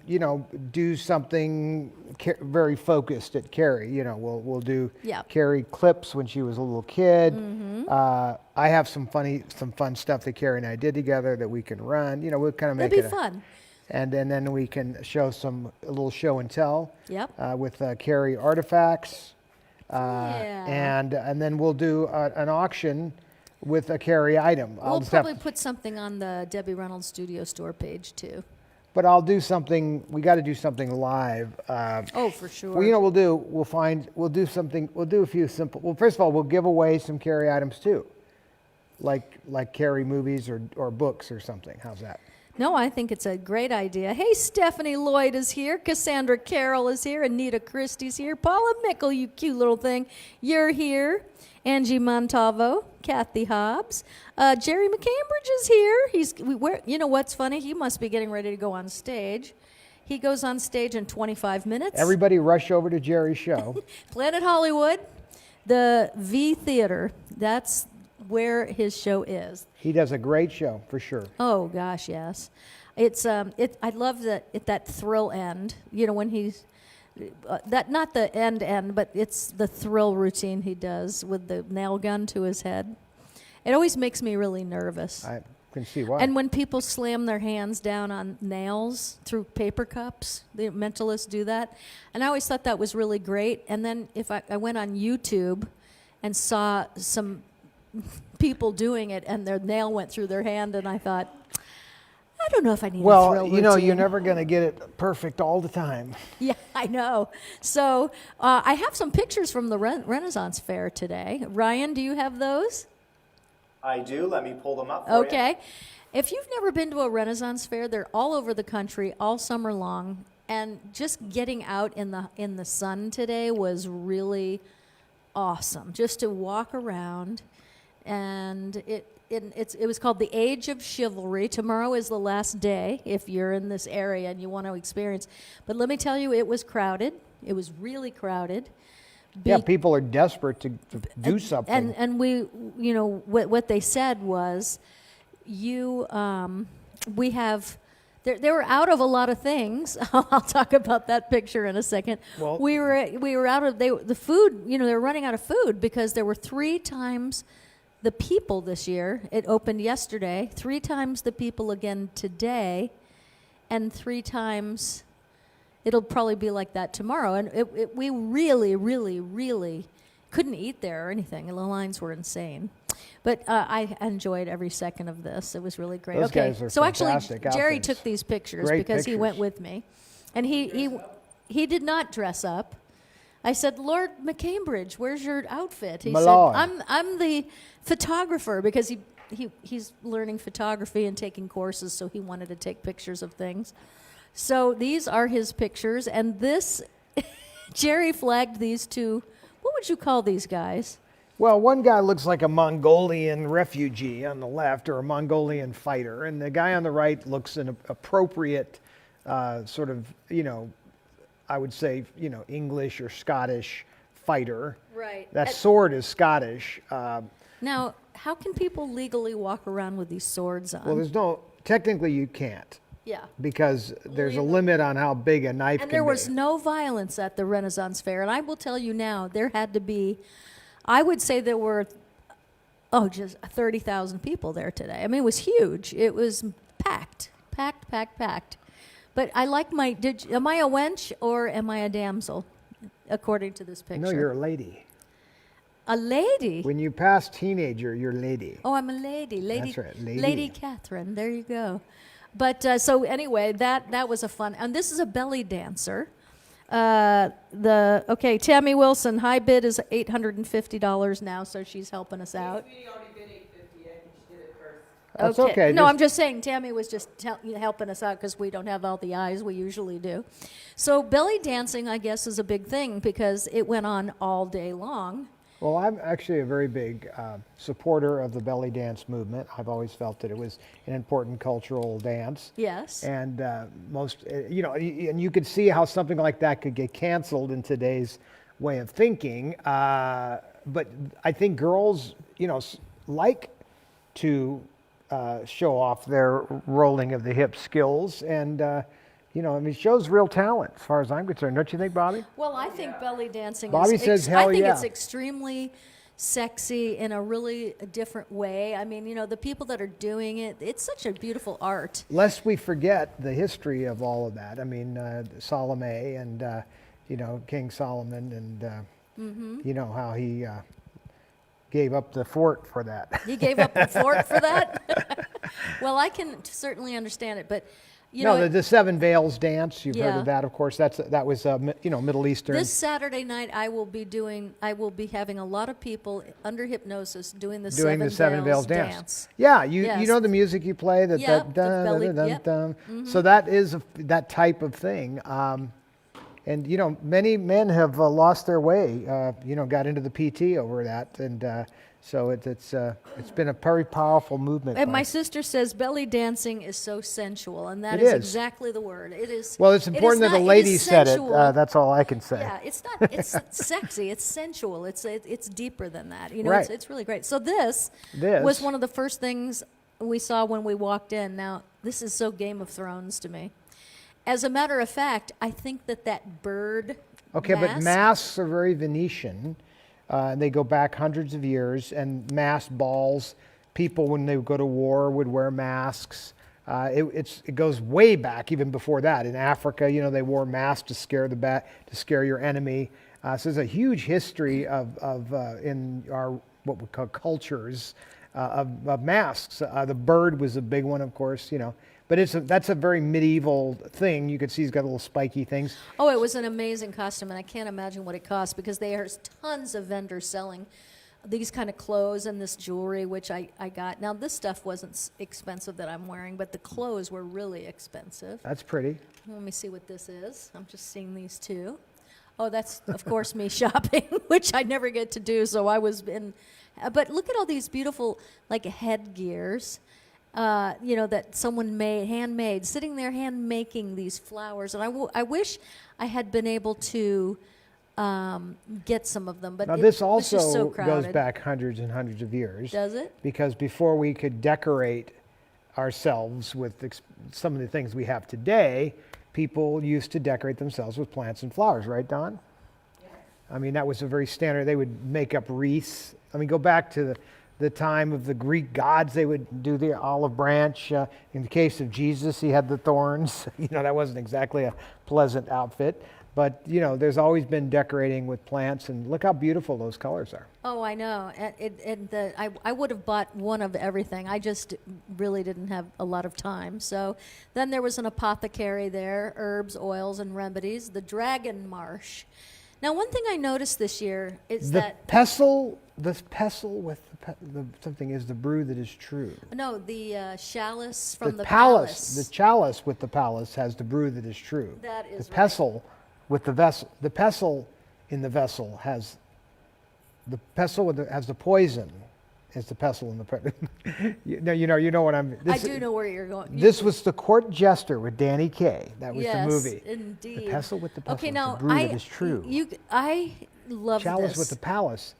do something very focused at Carrie. We'll do Carrie clips when she was a little kid. Mm-hmm. I have some fun stuff that Carrie and I did together that we can run. We'll kind of make It'll be fun. And then we can show a little show and tell. Yep. With Carrie artifacts. Yeah. And then we'll do an auction with a Carrie item. We'll probably put something on the Debbie Reynolds Studio Store page too. But I'll do something. We got to do something live. Oh, for sure. Well, we'll do something. We'll do a few simple. Well, first of all, we'll give away some Carrie items too, like Carrie movies or books or something. How's that? No, I think it's a great idea. Hey, Stephanie Lloyd is here. Cassandra Carroll is here. Anita Christie's here. Paula Mickle, you cute little thing. You're here. Angie Montalvo. Kathy Hobbs. Jerry McCambridge is here. You know what's funny? He must be getting ready to go on stage. He goes on stage in 25 minutes. Everybody rush over to Jerry's show. Planet Hollywood, the V Theater. That's where his show is. He does a great show for sure. Oh gosh, yes. It's I love that thrill end. When he's not the end, but it's the thrill routine he does with the nail gun to his head. It always makes me really nervous. I can see why. And when people slam their hands down on nails through paper cups, the mentalists do that. And I always thought that was really great. And then if I went on YouTube and saw some people doing it and their nail went through their hand, and I thought, I don't know if I need a thrill routine. You're never going to get it perfect all the time. Yeah, I know. So I have some pictures from the Renaissance Fair today. Ryan, do you have those? I do. Let me pull them up for you. Okay. If you've never been to a Renaissance Fair, they're all over the country all summer long, and just getting out in the sun today was really awesome. Just to walk around. And it was called the Age of Chivalry. Tomorrow is the last day if you're in this area and you want to experience. But let me tell you, it was crowded. It was really crowded. People are desperate to do something. And we, what they said was, we have. They were out of a lot of things. I'll talk about that picture in a second. Well, we were out of the food. They were running out of food because there were 3 times the people this year. It opened yesterday. 3 times the people again today, and 3 times. It'll probably be like that tomorrow. And we really, really, really couldn't eat there or anything. The lines were insane. But I enjoyed every second of this. It was really great. Those guys are so actually, fantastic Jerry outfits. took these pictures Great because he went pictures. with me, and he did not dress up. I said, Lord McCambridge, where's your outfit? He Malloy. said, I'm the photographer, because he's learning photography and taking courses, so he wanted to take pictures of things. So these are his pictures, and this Jerry flagged these 2. What would you call these guys? Well, one guy looks like a Mongolian refugee on the left, or a Mongolian fighter, and the guy on the right looks an appropriate sort of, I would say, English or Scottish fighter. Right. That sword is Scottish. Now, how can people legally walk around with these swords on? Well, technically you can't. Yeah. Because there's a limit on how big a knife can And be. there was no violence at the Renaissance Fair. And I will tell you now, there had to be, I would say there were, just 30,000 people there today. I mean, it was huge. It was packed. But I like am I a wench or am I a damsel, according to this picture? No, you're a lady. A lady? When you pass teenager, you're lady. Oh, I'm a lady. That's right, lady. Lady Catherine. There you go. But so anyway, that was a fun. And this is a belly dancer. Tammy Wilson, high bid is $850 now, so she's helping us out. That's okay. No, I'm just saying Tammy was just helping us out because we don't have all the eyes we usually do. So belly dancing, I guess, is a big thing because it went on all day long. Well, I'm actually a very big supporter of the belly dance movement. I've always felt that it was an important cultural dance. Yes. And and you could see how something like that could get canceled in today's way of thinking. But I think girls, like to show off their rolling of the hip skills, and it shows real talent as far as I'm concerned. Don't you think, Bobby? Well, I think belly dancing Bobby says hell I think yeah. it's extremely sexy in a really different way. I mean, the people that are doing it, it's such a beautiful art. Lest we forget the history of all of that. I mean, Salome and, King Solomon and, how he gave up the fort for that. He gave up the fort for that? Well, I can certainly understand it, but the Seven Veils dance, you've heard of that, of course. That was Middle Eastern. This Saturday night, I will be having a lot of people under hypnosis doing the Seven Veils dance. Yeah, you know the music you play, so that is that type of thing. And many men have lost their way. Got into the PT over that, and so it's been a very powerful movement. And my sister says belly dancing is so sensual, and that is exactly the word. It is. Well, it's important that a lady said it. That's all I can say. Yeah, it's not. It's sexy. It's sensual. It's deeper than that. Right. It's really great. So this was one of the first things we saw when we walked in. Now this is so Game of Thrones to me. As a matter of fact, I think that bird. Okay, mask, but masks are very Venetian. They go back hundreds of years, and masked balls. People, when they would go to war, would wear masks. It goes way back, even before that. In Africa, they wore masks to scare your enemy. So there's a huge history of in our what we call cultures of masks. The bird was a big one, of course. But that's a very medieval thing. You could see he's got little spiky things. Oh, it was an amazing costume, and I can't imagine what it cost because there's tons of vendors selling these kind of clothes and this jewelry, which I got. Now, this stuff wasn't expensive that I'm wearing, but the clothes were really expensive. That's pretty. Let me see what this is. I'm just seeing these two. Oh, that's, of course, me shopping, which I never get to do, so I was in. But look at all these beautiful, headgears. That someone handmade, sitting there hand-making these flowers. And I wish I had been able to get some of them, but now this was just so also crowded. goes back hundreds and hundreds of years. Does it? Because before we could decorate ourselves with some of the things we have today, people used to decorate themselves with plants and flowers, right, Don? Yeah. I mean, that was a very standard. They would make up wreaths. I mean, go back to the time of the Greek gods, they would do the olive branch. In the case of Jesus, he had the thorns. That wasn't exactly a pleasant outfit. But, there's always been decorating with plants, and look how beautiful those colors are. Oh, I know. I would have bought one of everything. I just really didn't have a lot of time. So then there was an apothecary there, herbs, oils, and remedies, the Dragon Marsh. Now, one thing I noticed this year is the pestle with something is the brew that is true. No, the chalice from the palace. The chalice with the palace has the brew that is true. That is the pestle with the vessel. The pestle in the vessel has the pestle has the poison. It's the pestle in the you know what I'm. I do know where you're going. This was The Court Jester with Danny Kaye. That was the movie. Yes, indeed. The pestle with the pestle. Okay, now the brew that is true. I love Chalice this. with the palace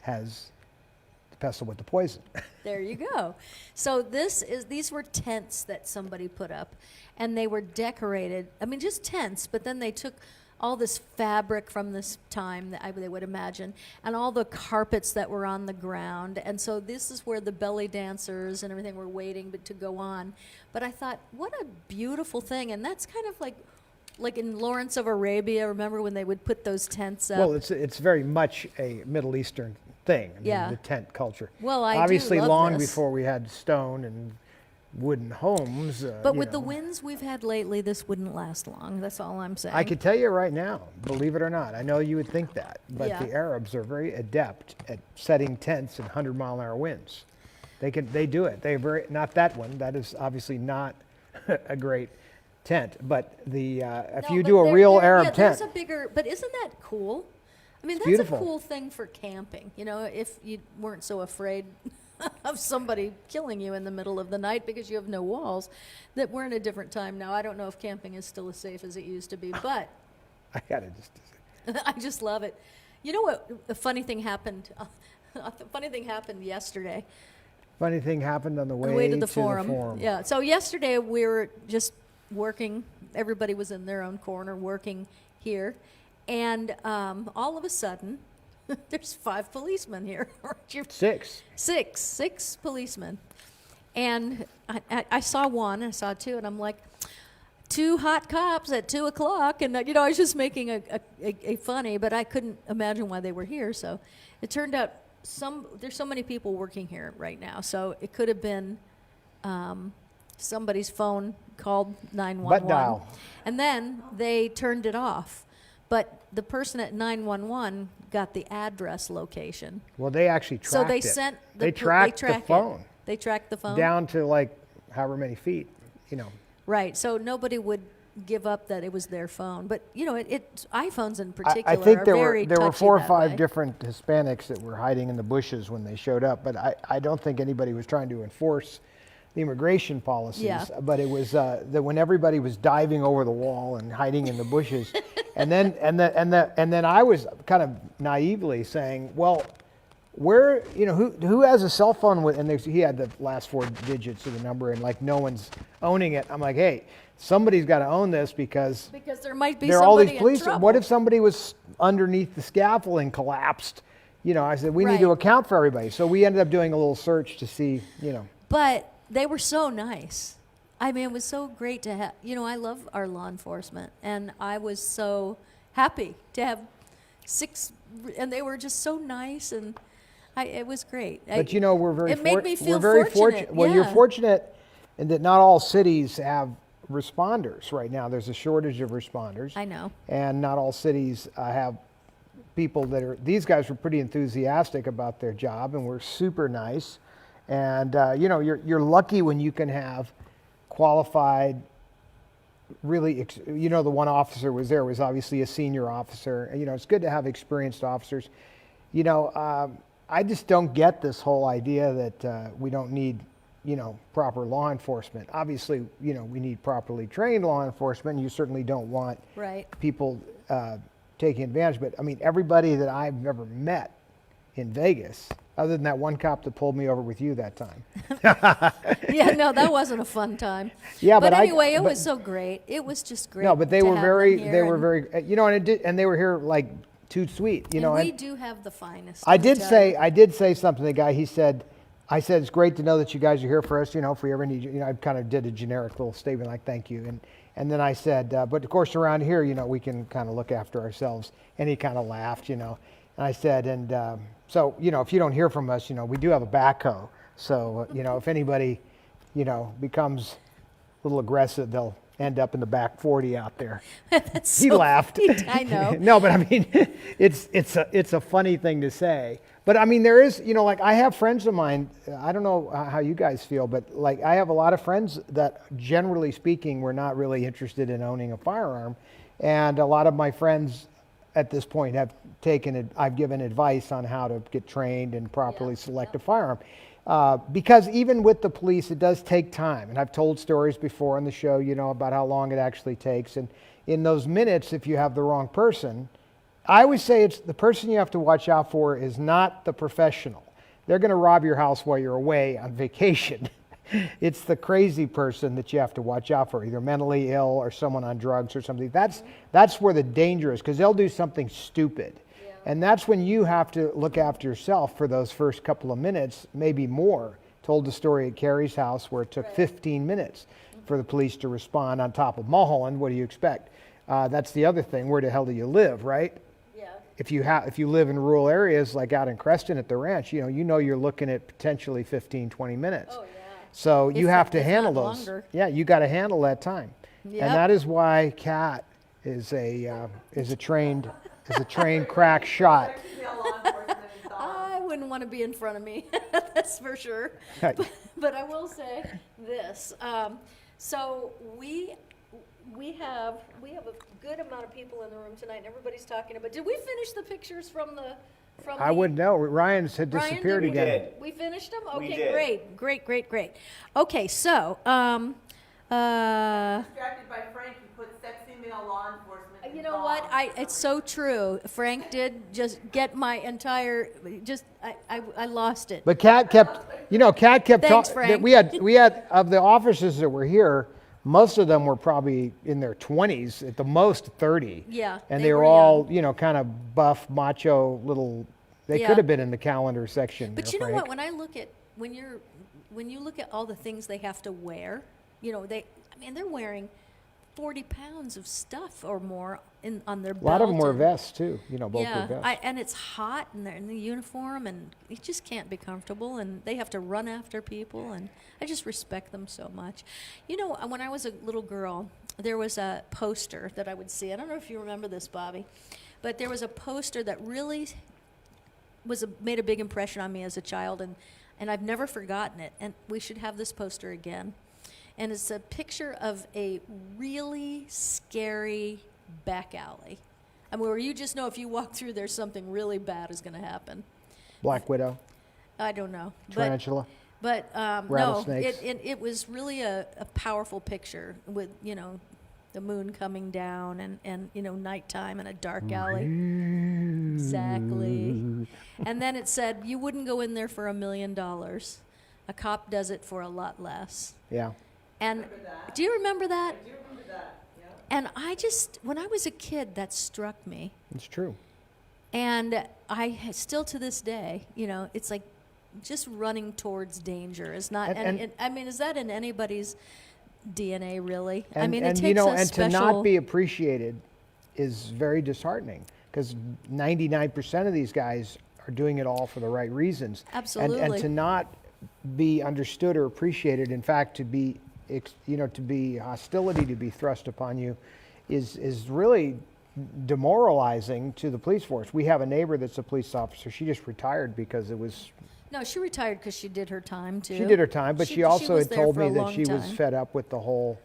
has the pestle with the poison. There you go. So these were tents that somebody put up, and they were decorated. I mean, just tents, but then they took all this fabric from this time that they would imagine, and all the carpets that were on the ground. And so this is where the belly dancers and everything were waiting to go on. But I thought, what a beautiful thing. And that's kind of like in Lawrence of Arabia, remember when they would put those tents up? Well, it's very much a Middle Eastern thing. I mean, Yeah. the tent culture. Well, I obviously do love long this. before we had stone and wooden homes. But with the winds we've had lately, this wouldn't last long. That's all I'm saying. I can tell you right now, believe it or not, I know you would think that, but Yeah. the Arabs are very adept at setting tents in 100-mile-an-hour winds. They do it. Not that one. That is obviously not a great tent. But if you do a real Arab tent, there's a bigger. But isn't that cool? I mean, that's beautiful. a cool thing for camping. You know, if you weren't so afraid of somebody killing you in the middle of the night because you have no walls. That we're in a different time now. I don't know if camping is still as safe as it used to be, but I gotta just. I just love it. You know what? A funny thing happened. A funny thing happened yesterday. Funny thing happened on the way, to the forum. Yeah. So yesterday we were just working. Everybody was in their own corner working here, and all of a sudden, there's 5 policemen here. Six policemen, and I saw one. I saw 2, and I'm like, 2 hot cops at 2 o'clock, and I was just making a funny, but I couldn't imagine why they were here. So it turned out. There's so many people working here right now, so it could have been somebody's phone called 911. Butt dial. And then they turned it off. But the person at 911 got the address location. Well, they actually tracked it. So they sent they tracked the phone. They tracked the phone down to like however many feet, Right. So nobody would give up that it was their phone. But iPhones in particular I think there very were 4 or touchy that 5 way. different Hispanics that were hiding in the bushes when they showed up. But I don't think anybody was trying to enforce the immigration policies. Yeah. But it was that when everybody was diving over the wall and hiding in the bushes, and then I was kind of naively saying, well, where who has a cell phone with, and he had the last 4 digits of the number, and like no one's owning it. I'm like, hey, somebody's got to own this because there might be there are all these somebody police. in trouble. What if somebody was underneath the scaffold and collapsed? I said we need to account for everybody. So we ended up doing a little search to see. But they were so nice. I mean, it was so great to have. I love our law enforcement, and I was so happy to have 6, and they were just so nice, and it was great. But we're very. It made me feel we're very fortunate. Well, yeah. you're fortunate in that not all cities have responders right now. There's a shortage of responders. I know. And not all cities have people that are. These guys were pretty enthusiastic about their job and were super nice. And you're lucky when you can have qualified. Really, the one officer was obviously a senior officer. It's good to have experienced officers. I just don't get this whole idea that we don't need, proper law enforcement. Obviously, we need properly trained law enforcement. You certainly don't want people taking advantage. But I mean, everybody that I've ever met in Vegas, other than that one cop that pulled me over with you that time. Yeah, no, that wasn't a fun time. Yeah, but anyway, it was so great. It was just great. No, but they were very, and they were here like too sweet, And we do have the finest. I did say something to the guy. I said, it's great to know that you guys are here for us, if we ever need you. I kind of did a generic little statement like, thank you. And then I said, but of course around here, we can kind of look after ourselves. And he kind of laughed, And I said, so, if you don't hear from us, we do have a backhoe. So, if anybody, becomes a little aggressive, they'll end up in the back 40 out there. He laughed. I know. No, but I mean, it's a funny thing to say. But I mean, there is, like I have friends of mine, I don't know how you guys feel, but like I have a lot of friends that generally speaking, were not really interested in owning a firearm. And a lot of my friends at this point I've given advice on how to get trained and properly select a firearm. Because even with the police, it does take time. And I've told stories before on the show, about how long it actually takes. And in those minutes, if you have the wrong person, I always say it's the person you have to watch out for is not the professional. They're going to rob your house while you're away on vacation. It's the crazy person that you have to watch out for, either mentally ill or someone on drugs or something. That's where the danger is, because they'll do something stupid. And that's when you have to look after yourself for those first couple of minutes, maybe more. Told the story at Carrie's house where it took 15 minutes for the police to respond on top of Mulholland. What do you expect? That's the other thing. Where the hell do you live, right? Yeah. If you live in rural areas like out in Creston at the ranch, you're looking at potentially 15, 20 minutes. Oh, yeah. So you have to if handle not those. longer. Yeah, you got to handle that time. Yep. And that is why Kat is a trained crack shot. I wouldn't want to be in front of me. That's for sure. But I will say this. So we have a good amount of people in the room tonight, and everybody's talking about. Did we finish the pictures from the? I wouldn't know. Ryan's had Ryan, disappeared did we- again. We finished them. We Okay, did. great. Okay, so Distracted by Frank, he put sexy male law enforcement. you know what? It's so true. Frank did just get my entire. I lost it. But Kat kept Thanks, talking. Frank. We had of the officers that were here, most of them were probably in their 20s, at the most 30. Yeah, And they they were were all, kind of buff, macho little. They Yeah. could have been in the calendar section. But there, you know Frank. what? When I look at when you look at all the things they have to wear, they're wearing 40 pounds of stuff or more on their belt. A lot of them wear and- vests too. Both Yeah, were vests. and it's hot, and they're in the uniform, and you just can't be comfortable, and they have to run after people, and I just respect them so much. When I was a little girl, there was a poster that I would see. I don't know if you remember this, Bobby, but there was a poster that really made a big impression on me as a child, and I've never forgotten it, and we should have this poster again. And it's a picture of a really scary back alley. Where you just know if you walk through there, something really bad is going to happen. Black Widow, I don't know. tarantula. But no, Rattlesnakes. it was really a powerful picture with, the moon coming down and nighttime in a dark alley. Exactly. And then it said, you wouldn't go in there for $1 million. A cop does it for a lot less. Yeah. And do you remember that? I do remember that. Yeah. And when I was a kid, that struck me. It's true. And I still to this day, it's like just running towards danger is not. Is that in anybody's DNA really? And, it and takes a and special. to not be appreciated is very disheartening because 99% of these guys are doing it all for the right reasons. Absolutely. And to not be understood or appreciated, in fact, to be hostility to be thrust upon you is really demoralizing to the police force. We have a neighbor that's a police officer. She just retired because it was. No, she retired because she did her time too. She did her time, but she also was had there told for me a that long she was time. fed up with the whole,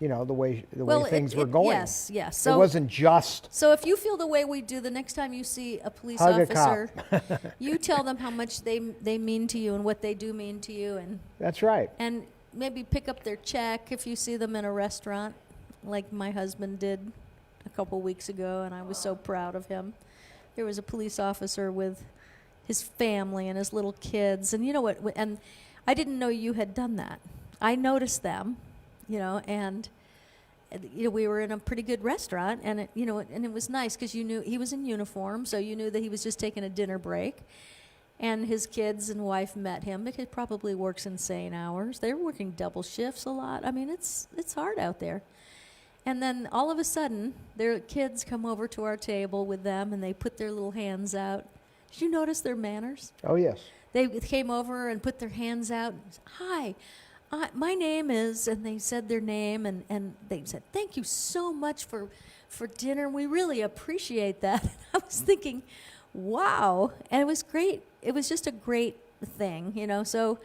the way things were it- going. yes. it So- wasn't just So if you feel the way we do, the next time you see a police hug a officer, cop. you tell them how much they mean to you and what they do mean to you, That's right. and maybe pick up their check if you see them in a restaurant, like my husband did a couple weeks ago, and I was so proud of him. There was a police officer with his family and his little kids, and you know what? And I didn't know you had done that. I noticed them, and we were in a pretty good restaurant, and it was nice because you knew he was in uniform, so you knew that he was just taking a dinner break. And his kids and wife met him because he probably works insane hours. They were working double shifts a lot. It's hard out there. And then all of a sudden, their kids come over to our table with them, and they put their little hands out. Did you notice their manners? Oh, yes. They came over and put their hands out. Hi, my name is, and they said their name, and they said, thank you so much for dinner. We really appreciate that. I was thinking, wow. And it was great. It was just a great thing, So,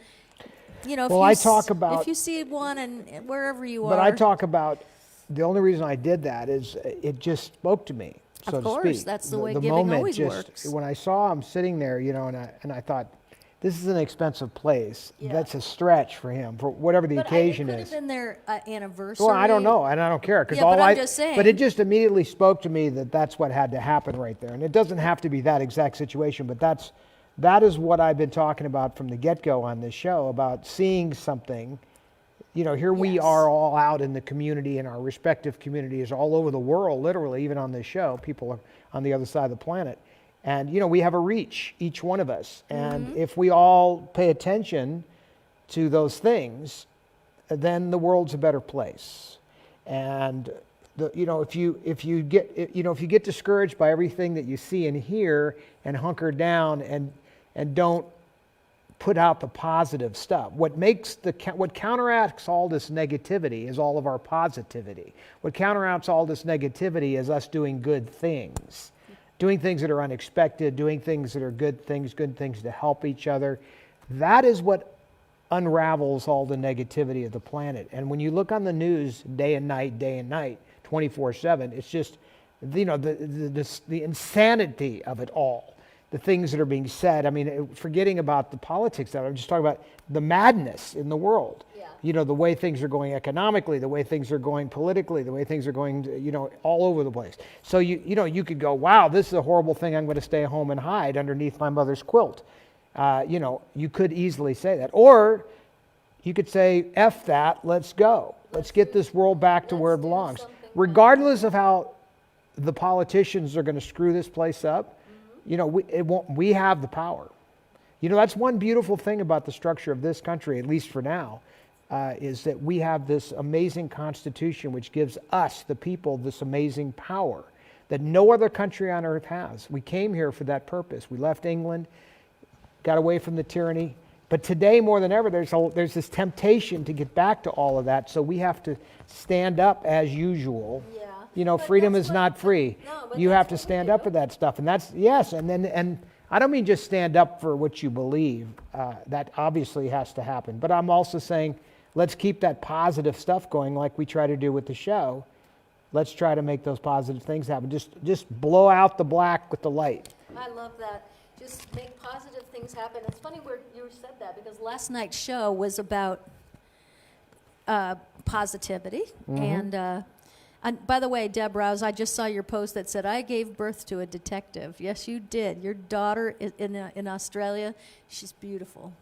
Well, I talk about. if you see one and wherever you are. But I talk about. The only reason I did that is it just spoke to me, so Of to course, speak. that's the way the giving moment always just, works. When I saw him sitting there, and I thought, this is an expensive place. Yeah. That's a stretch for him, for whatever the occasion It could is. have been their anniversary. Well, I don't know, and I don't care because Yeah, but I'm just saying. But it just immediately spoke to me that that's what had to happen right there, and it doesn't have to be that exact situation, but that is what I've been talking about from the get-go on this show about seeing something. Here we Yes. are all out in the community, and our respective communities all over the world, literally, even on this show. People are on the other side of the planet. And, we have a reach, each one of us. And if we all pay attention to those things, then the world's a better place. And, if you get discouraged by everything that you see and hear and hunker down and don't put out the positive stuff. What counteracts all this negativity is all of our positivity. What counteracts all this negativity is us doing good things that are unexpected, doing things that are good things to help each other. That is what unravels all the negativity of the planet. And when you look on the news day and night, 24/7, it's just, you know, the insanity of it all. The things that are being said. I mean, forgetting about the politics of it, I'm just talking about the madness in the world. Yeah. You know, the way things are going economically, the way things are going politically, the way things are going, you know, all over the place. So, you know, you could go, wow, this is a horrible thing. I'm going to stay home and hide underneath my mother's quilt. You know, you could easily say that. Or you could say, F that, let's go. Let's get this world back to where it belongs. Regardless of how the politicians are going to screw this place up, you know, we have the power. You know, that's one beautiful thing about the structure of this country, at least for now, is that we have this amazing Constitution which gives us, the people, this amazing power that no other country on earth has. We came here for that purpose. We left England, got away from the tyranny. But today, more than ever, there's this temptation to get back to all of that, so we have to stand up as usual. Yeah. You know, freedom is not free. No, you have to stand up for that stuff. And that's, yes, and I don't mean just stand up for what you believe. That obviously has to happen. But I'm also saying, let's keep that positive stuff going like we try to do with the show. Let's try to make those positive things happen. Just blow out the black with the light. I love that. Just make positive things happen. It's funny where you said that, because last night's show was about positivity. Mm-hmm. And by the way, Deb Rouse, I just saw your post that said, I gave birth to a detective. Yes, you did. Your daughter in Australia, she's beautiful.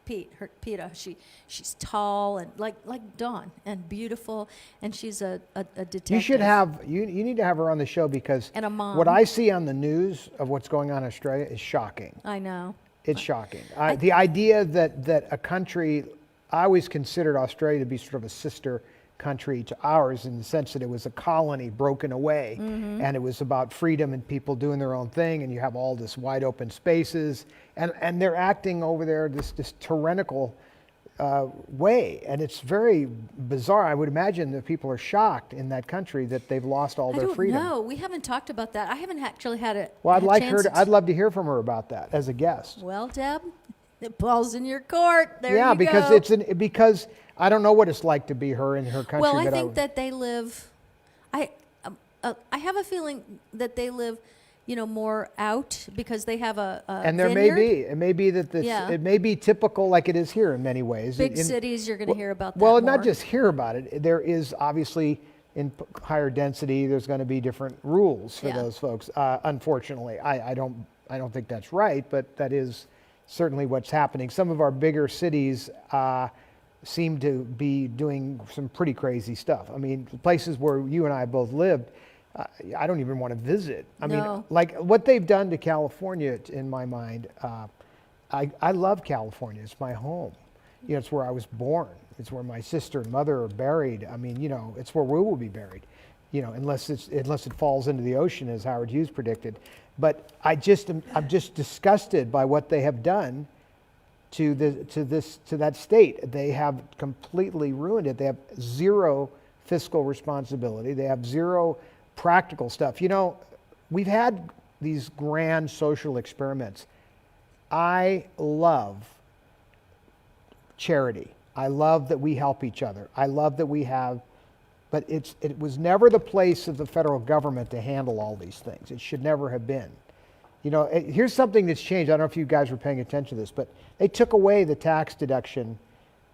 Peta, she's tall and like Dawn, and beautiful, and she's a detective. You should have, you need to have her on the show, because and a mom. What I see on the news of what's going on in Australia is shocking. I know. It's shocking. The idea that a country, I always considered Australia to be sort of a sister country to ours, in the sense that it was a colony broken away, and it was about freedom and people doing their own thing, and you have all this wide open spaces, and they're acting over there this tyrannical way, and it's very bizarre. I would imagine that people are shocked in that country that they've lost all their freedom. No, we haven't talked about that. I haven't actually had it. Well, I'd love to hear from her about that as a guest. Well, Deb, the ball's in your court. There you go. Yeah, because I don't know what it's like to be her in her country. Well, I think that they live. I have a feeling that they live, you know, more out, because they have a and there vineyard. it may be that this, it may be typical like it is here in many ways. Big cities, you're going to hear about that. Well, more. not just hear about it. There is obviously, in higher density, there's going to be different rules for those folks. Unfortunately, I don't think that's right, but that is certainly what's happening. Some of our bigger cities seem to be doing some pretty crazy stuff. I mean, places where you and I both lived, I don't even want to visit. I mean, like what they've done to California, in my mind, I love California. It's my home. You know, it's where I was born. It's where my sister and mother are buried. I mean, you know, it's where we will be buried. You know, unless it falls into the ocean, as Howard Hughes predicted. But I'm just disgusted by what they have done to that state. They have completely ruined it. They have zero fiscal responsibility. They have zero practical stuff. You know, we've had these grand social experiments. I love charity. I love that we help each other. I love that we have, but it was never the place of the federal government to handle all these things. It should never have been. You know, here's something that's changed. I don't know if you guys were paying attention to this, but they took away the tax deduction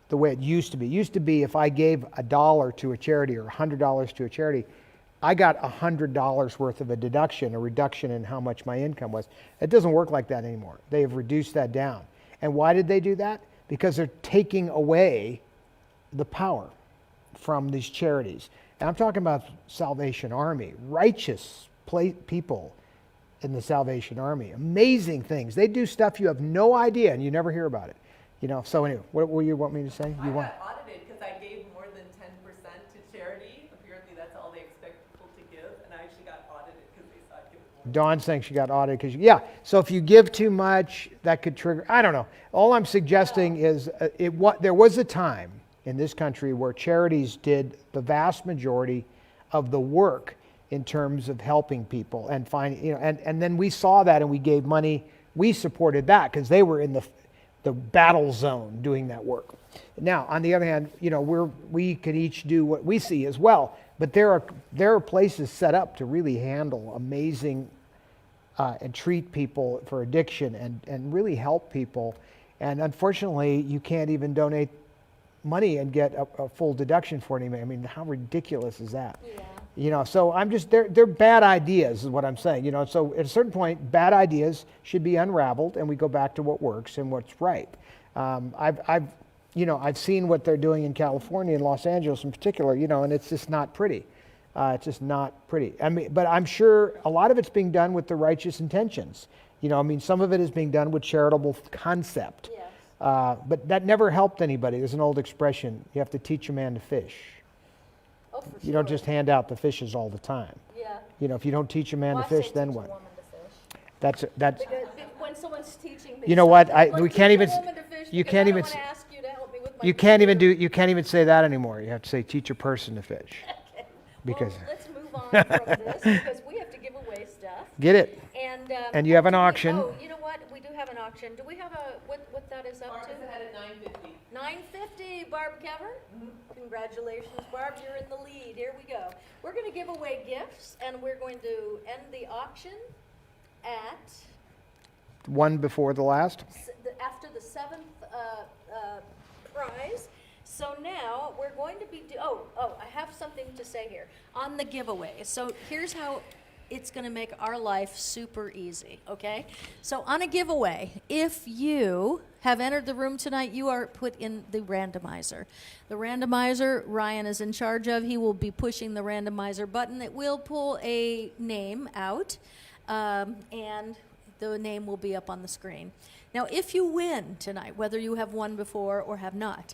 the way it used to be. It used to be if I gave $1 to a charity or $100 to a charity, I got $100 worth of a deduction, a reduction in how much my income was. It doesn't work like that anymore. They have reduced that down. And why did they do that? Because they're taking away the power from these charities. And I'm talking about Salvation Army, righteous people in the Salvation Army. Amazing things. They do stuff you have no idea, and you never hear about it. You know. So anyway, what do you want me to say? I got audited because I gave more than 10% to charity. Apparently, that's all they expect people to give, and I actually got audited because they saw I give more. Dawn's saying she got audited because, yeah. So if you give too much, that could trigger. I don't know. All I'm suggesting is there was a time in this country where charities did the vast majority of the work in terms of helping people and finding, and then we saw that and we gave money. We supported that because they were in the battle zone doing that work. Now, on the other hand, we can each do what we see as well. But there are places set up to really handle amazing and treat people for addiction and really help people. And unfortunately, you can't even donate money and get a full deduction for it. I mean, how ridiculous is that? Yeah. So I'm just, they're bad ideas is what I'm saying. So at a certain point, bad ideas should be unraveled and we go back to what works and what's right. I've seen what they're doing in California and Los Angeles in particular, and it's just not pretty. It's just not pretty. I mean, but I'm sure a lot of it's being done with the righteous intentions. Some of it is being done with charitable concept. Yes. But that never helped anybody. There's an old expression, you have to teach a man to fish. Oh, for sure. You don't just hand out the fishes all the time. Yeah. If you don't teach a man to fish, then what? That's because when someone's teaching me, you know what? We can't even. You can't even. You can't even say that anymore. You have to say teach a person to fish. Okay. Because let's move on from this because we have to give away stuff. Get it. And you have an auction. Oh, you know what? We do have an auction. Do we have what that is up Barb to? is ahead at 9:50. $9.50, Barb Kever. Mm-hmm. Congratulations, Barb. You're in the lead. Here we go. We're going to give away gifts, and we're going to end the auction at one before the last. After the seventh prize. So now we're going to be I have something to say here on the giveaway. So here's how it's going to make our life super easy, okay? So on a giveaway, if you have entered the room tonight, you are put in the randomizer. The randomizer Ryan is in charge of. He will be pushing the randomizer button. It will pull a name out, and the name will be up on the screen. Now, if you win tonight, whether you have won before or have not,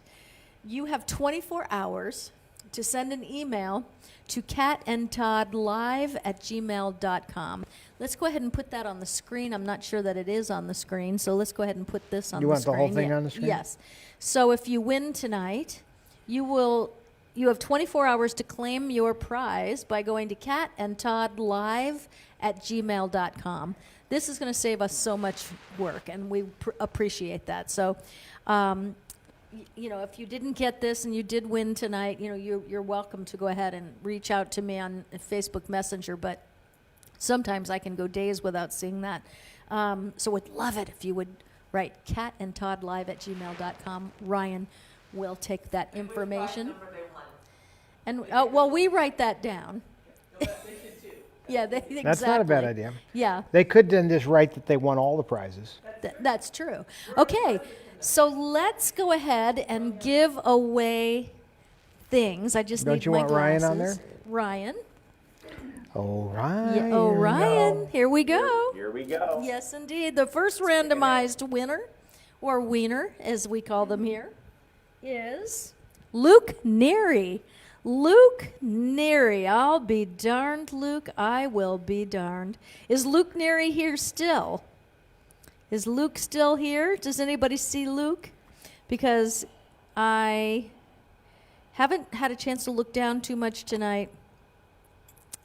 you have 24 hours to send an email to catandtoddlive@gmail.com. Let's go ahead and put that on the screen. I'm not sure that it is on the screen, so let's go ahead and put this on the screen. You want the whole thing on the screen? Yes. So if you win tonight, you have 24 hours to claim your prize by going to catandtoddlive@gmail.com. This is going to save us so much work, and we appreciate that. So, if you didn't get this and you did win tonight, you're welcome to go ahead and reach out to me on Facebook Messenger, but sometimes I can go days without seeing that. So would love it if you would write catandtoddlive@gmail.com. Ryan will take that information. And we write that down. Yeah, exactly. That's not a bad idea. Yeah. They could then just write that they won all the prizes. That's true. Okay, so let's go ahead and give away things. I just Don't need my glasses. Don't you want Ryan on there? Ryan. Oh, Ryan. Yeah, Ryan. Here we go. Here we go. Yes, indeed. The first randomized winner, or wiener, as we call them here, is Luke Neary. Luke Neary. I'll be darned, Luke. I will be darned. Is Luke Neary here still? Is Luke still here? Does anybody see Luke? Because I haven't had a chance to look down too much tonight.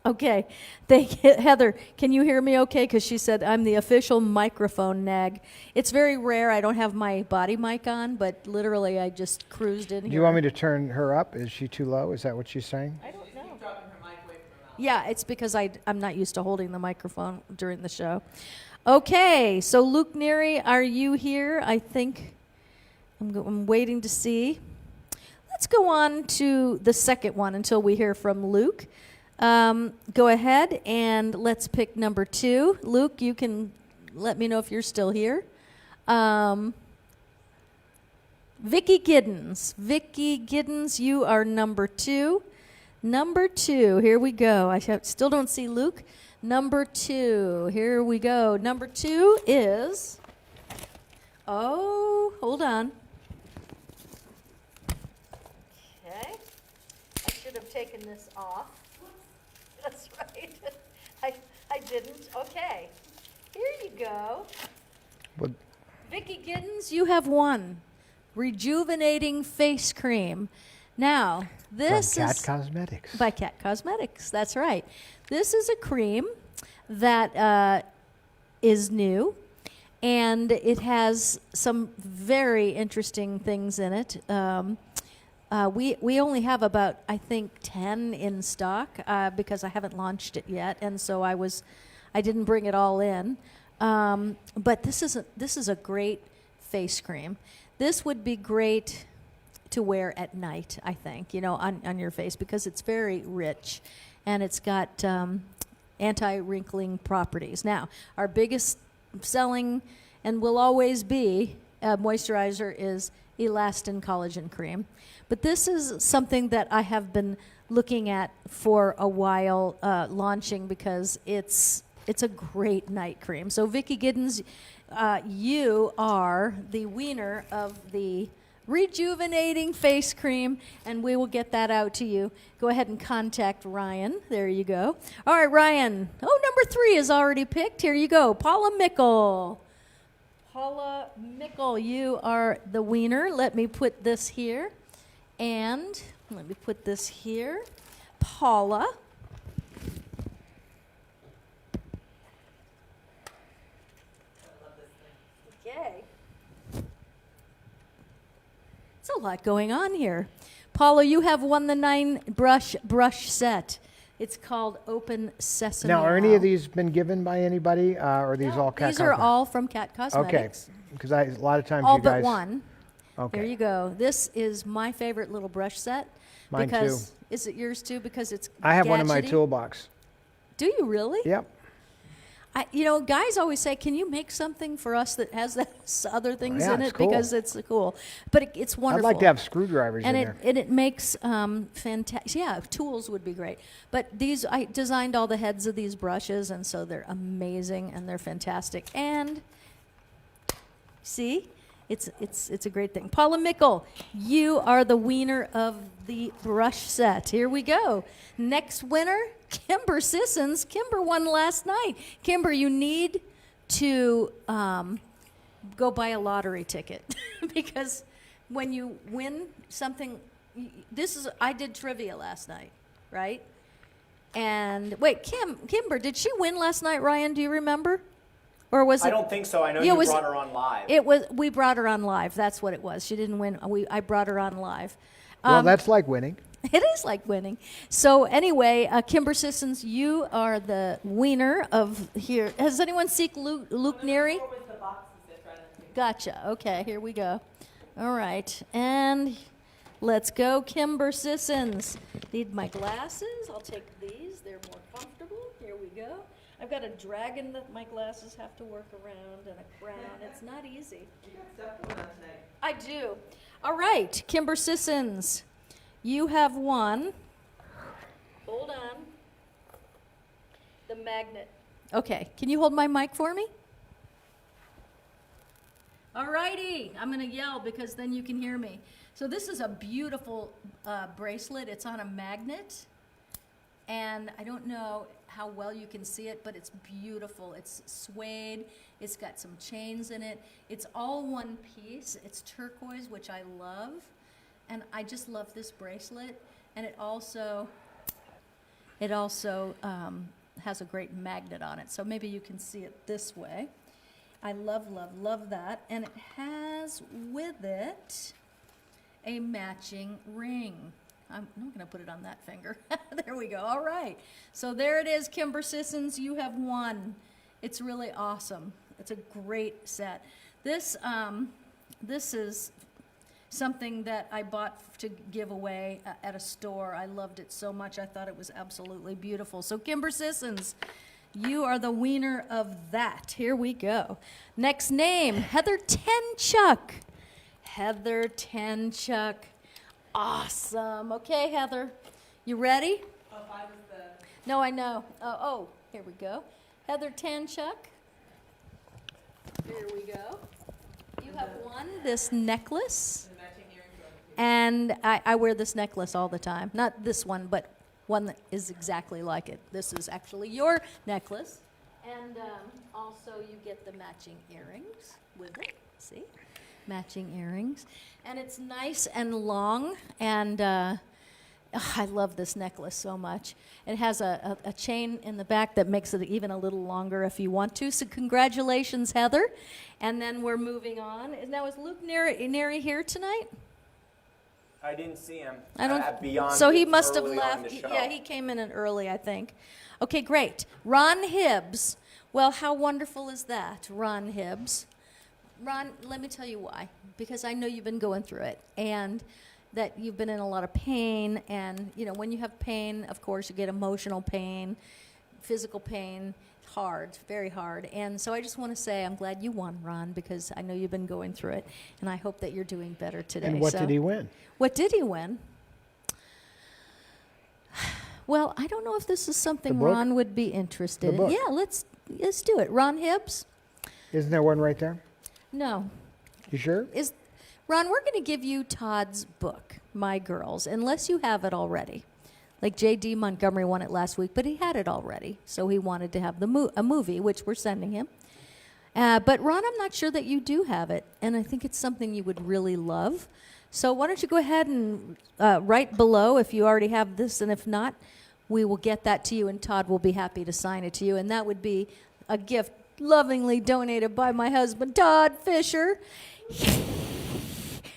Okay. Heather, can you hear me okay? Because she said I'm the official microphone nag. It's very rare. I don't have my body mic on, but literally I just cruised in here. Do you want me to turn her up? Is she too low? Is that what she's saying? I don't know. Yeah, it's because I'm not used to holding the microphone during the show. Okay, so Luke Neary, are you here? I think I'm waiting to see. Let's go on to the second one until we hear from Luke. Go ahead and let's pick number 2. Luke, you can let me know if you're still here. Vicki Giddens. Vicki Giddens, you are number 2. Number 2, here we go. I still don't see Luke. Number 2, here we go. Number 2 is, hold on. Okay, I should have taken this off. That's right. I didn't. Okay. Here you go. Well, Vicki Giddens, you have one. Rejuvenating face cream. Now, this from Cat is Cosmetics. by Cat Cosmetics. That's right. This is a cream that is new, and it has some very interesting things in it. We only have about, I think, 10 in stock because I haven't launched it yet, and so I didn't bring it all in. But this is a great face cream. This would be great to wear at night, I think, on your face, because it's very rich, and it's got anti-wrinkling properties. Now, our biggest selling and will always be moisturizer is Elastin Collagen Cream. But this is something that I have been looking at for a while launching because it's a great night cream. So Vicki Giddens, you are the winner of the rejuvenating face cream, and we will get that out to you. Go ahead and contact Ryan. There you go. All right, Ryan. Oh, number 3 is already picked. Here you go. Paula Mickle. Paula Mickle, you are the wiener. Let me put this here. And let me put this here. Paula. Okay. It's a lot going on here. Paula, you have won the 9 brush set. It's called Open Sesame. Now, are any of these been given by anybody, or are these all Cat These are Cosmetics? all from Cat Cosmetics. Okay, because a lot of times All you guys... but one. Okay. There you go. This is my favorite little brush set. Mine because, too. Is it yours too? Because it's I have one in my gadgety? toolbox. Do you really? Yep. Guys always say, "Can you make something for us that has those other things Yeah, in it's it?" cool. Because it's cool. But it's wonderful. I'd like to have screwdrivers and in there. And it makes fantastic. Yeah, tools would be great. But these, I designed all the heads of these brushes, and so they're amazing and they're fantastic. And see, it's a great thing. Paula Mickle, you are the wiener of the brush set. Here we go. Next winner, Kimber Sissons. Kimber won last night. Kimber, you need to go buy a lottery ticket because when you win something, I did trivia last night, right? And wait, Kimber, did she win last night, Ryan? Do you remember? Or was it? I don't think so. I know you brought her on live. We brought her on live. That's what it was. She didn't win. I brought her on live. Well, that's like winning. It is like winning. So anyway, Kimber Sissons, you are the wiener of here. Has anyone seen Luke Neary? Gotcha. Okay, here we go. All right, and let's go, Kimber Sissons. Need my glasses. I'll take these. They're more comfortable. Here we go. I've got a dragon that my glasses have to work around and a crown. It's not easy. You got stuff going on tonight. I do. All right, Kimber Sissons, you have won. Hold on. The magnet. Okay, can you hold my mic for me? All righty, I'm going to yell because then you can hear me. So this is a beautiful bracelet. It's on a magnet, and I don't know how well you can see it, but it's beautiful. It's suede. It's got some chains in it. It's all one piece. It's turquoise, which I love, and I just love this bracelet. And it also has a great magnet on it, so maybe you can see it this way. I love, love, love that. And it has with it a matching ring. I'm not going to put it on that finger. There we go. All right. So there it is, Kimber Sissons. You have won. It's really awesome. It's a great set. This is something that I bought to give away at a store. I loved it so much. I thought it was absolutely beautiful. So Kimber Sissons, you are the wiener of that. Here we go. Next name, Heather Tenchuk. Heather Tenchuk. Awesome. Okay, Heather, you ready? Oh, if I was the... No, I know. Oh, here we go. Heather Tenchuk. Here we go. You have won this necklace. And I wear this necklace all the time. Not this one, but one that is exactly like it. This is actually your necklace. And also you get the matching earrings with it. See? Matching earrings. And it's nice and long. And I love this necklace so much. It has a chain in the back that makes it even a little longer if you want to. So congratulations, Heather. And then we're moving on. Now, is Luke Neri here tonight? I didn't see him. I don't. Beyond So he must have early on in left. the show. Yeah, he came in early, I think. Okay, great. Ron Hibbs. Well, how wonderful is that, Ron Hibbs? Ron, let me tell you why. Because I know you've been going through it, and that you've been in a lot of pain. And you know, when you have pain, of course, you get emotional pain, physical pain. Hard, very hard. And so I just want to say I'm glad you won, Ron, because I know you've been going through it, and I hope that you're doing better today. And what did he win? What did he win? Well, I don't know if this is something Ron would be interested in. Yeah, let's do it. Ron Hibbs? Isn't there one right there? No. You sure? Ron, we're going to give you Todd's book, My Girls, unless you have it already. Like J.D. Montgomery won it last week, but he had it already, so he wanted to have a movie, which we're sending him. But Ron, I'm not sure that you do have it, and I think it's something you would really love. So why don't you go ahead and write below if you already have this, and if not, we will get that to you, and Todd will be happy to sign it to you, and that would be a gift lovingly donated by my husband, Todd Fisher.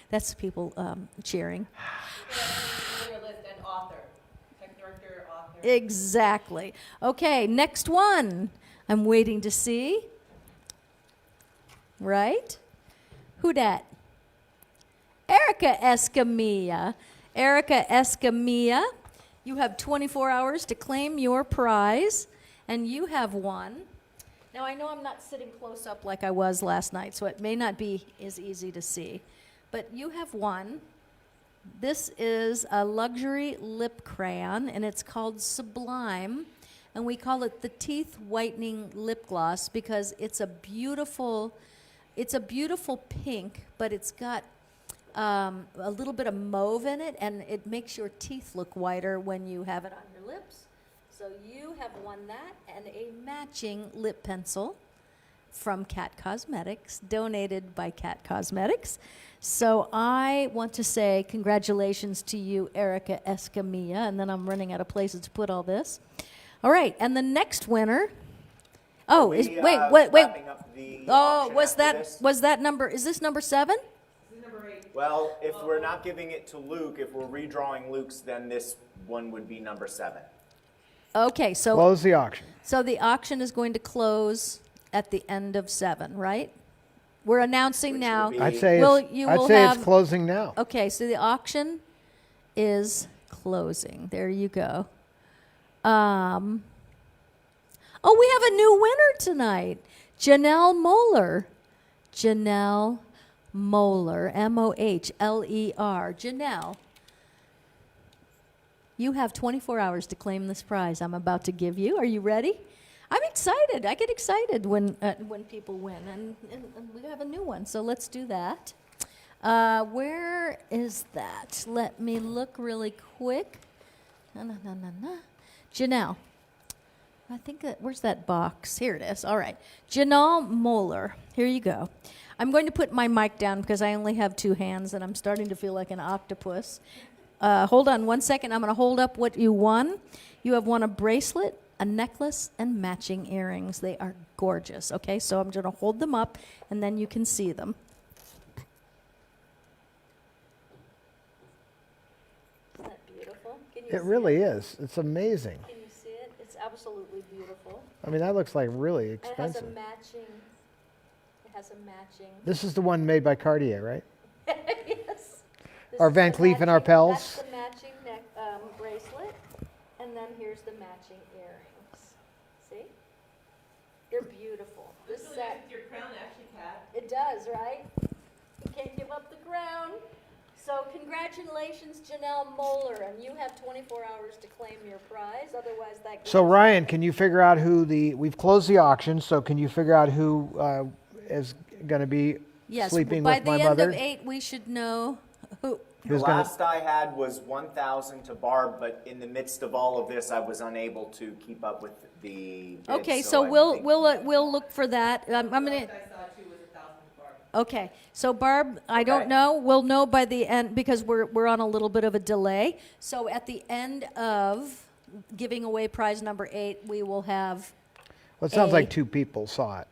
That's people cheering. Exactly. Okay, next one. I'm waiting to see. Right? Who dat? Erica Escamilla. Erica Escamilla, you have 24 hours to claim your prize, and you have won. Now, I know I'm not sitting close up like I was last night, so it may not be as easy to see, but you have won. This is a luxury lip crayon, and it's called Sublime, and we call it the teeth whitening lip gloss because it's a beautiful pink, but it's got a little bit of mauve in it, and it makes your teeth look whiter when you have it on your lips. So you have won that, and a matching lip pencil from Cat Cosmetics, donated by Cat Cosmetics. So I want to say congratulations to you, Erica Escamilla, and then I'm running out of places to put all this. All right, and the next winner. Oh, wait. Oh, was that number? Is this number 7? This is number 8. Well, if we're not giving it to Luke, if we're redrawing Luke's, then this one would be number 7. Okay, so close the auction. So the auction is going to close at the end of 7, right? We're announcing now. I'd say it's closing now. Okay, so the auction is closing. There you go. Oh, we have a new winner tonight. Janelle Moeller. Janelle Moeller, Mohler. Janelle, you have 24 hours to claim this prize I'm about to give you. Are you ready? I'm excited. I get excited when people win, and we have a new one. So let's do that. Where is that? Let me look really quick. Janelle. I think where's that box? Here it is. All right. Janelle Moeller. Here you go. I'm going to put my mic down because I only have 2 hands, and I'm starting to feel like an octopus. Hold on 1 second. I'm going to hold up what you won. You have won a bracelet, a necklace, and matching earrings. They are gorgeous. Okay, so I'm going to hold them up, and then you can see them. Isn't that beautiful? It really is. It's amazing. Can you see it? It's absolutely beautiful. I mean, that looks like really expensive. It has a matching. This is the one made by Cartier, right? Yes. Our Van Cleef and Arpels. That's the matching bracelet, and then here's the matching earrings. See? They're beautiful. This set. Your crown actually, Kat. It does, right? You can't give up the crown. So congratulations, Janelle Moeller, and you have 24 hours to claim your prize. Otherwise, that. So Ryan, can you figure out who we've closed the auction? So can you figure out who is going to be sleeping with my mother? By the end of 8, we should know who. The last I had was 1,000 to Barb, but in the midst of all of this, I was unable to keep up with the bids, Okay, so we'll look for that. I'm gonna. I saw too was 1,000 to Barb. Okay, so Barb, I don't know. We'll know by the end because we're on a little bit of a delay. So at the end of giving away prize number 8, we will have. Well, it sounds like 2 people saw it.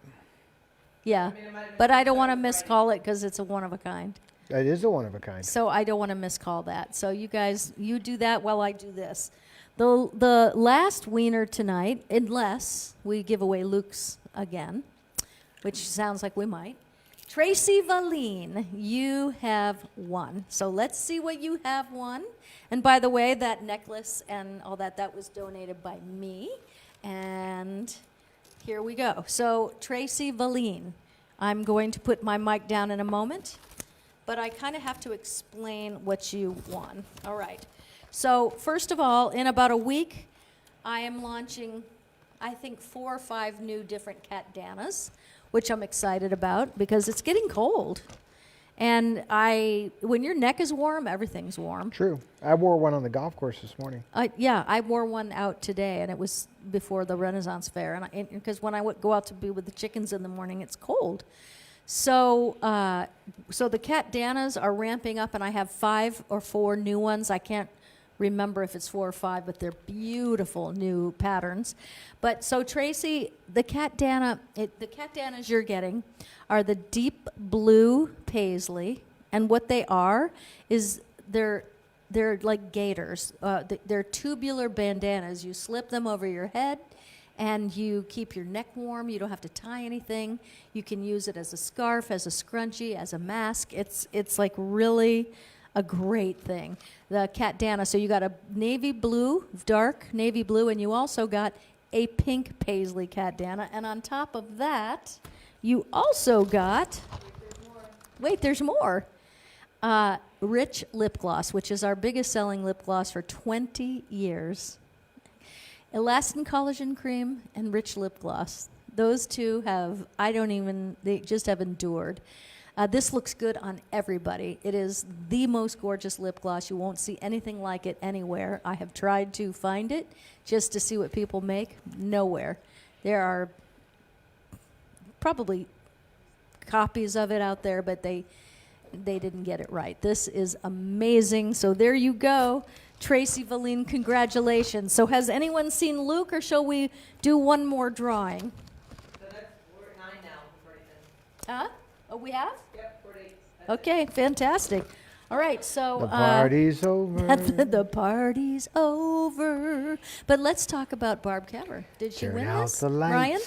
Yeah, but I don't want to miscall it because it's a one of a kind. It is a one of a kind. So I don't want to miscall that. So you guys, you do that while I do this. The last wiener tonight, unless we give away Luke's again, which sounds like we might. Tracy Valine, you have won. So let's see what you have won. And by the way, that necklace and all that was donated by me. And here we go. So Tracy Valine, I'm going to put my mic down in a moment. But I kind of have to explain what you won. All right. So first of all, in about a week, I am launching, I think, 4 or 5 new different Catdanas, which I'm excited about because it's getting cold. And when your neck is warm, everything's warm. True. I wore one on the golf course this morning. Yeah, I wore one out today, and it was before the Renaissance Fair. And because when I go out to be with the chickens in the morning, it's cold. So the Catdanas are ramping up, and I have 5 or 4 new ones. I can't remember if it's 4 or 5, but they're beautiful new patterns. But so Tracy, the Catdanas you're getting are the deep blue paisley, and what they are is they're like gaiters. They're tubular bandanas. You slip them over your head, and you keep your neck warm. You don't have to tie anything. You can use it as a scarf, as a scrunchie, as a mask. It's like really a great thing. The Catdana, so you got a navy blue, dark navy blue, and you also got a pink paisley Catdana. And on top of that, you also got, wait, there's more. Rich lip gloss, which is our biggest selling lip gloss for 20 years. Elastin collagen cream and rich lip gloss. Those two they just have endured. This looks good on everybody. It is the most gorgeous lip gloss. You won't see anything like it anywhere. I have tried to find it just to see what people make. Nowhere. There are probably copies of it out there, but they didn't get it right. This is amazing. So there you go. Tracy Valine, congratulations. So has anyone seen Luke, or shall we do one more drawing? So we're at 9 now. We've already been. Huh? Oh, we have? Yep, 4 to 8. Okay, fantastic. All right, so The party's over. the party's over. But let's talk about Barb Cameron. Did she Turn win out this? the lights. Ryan?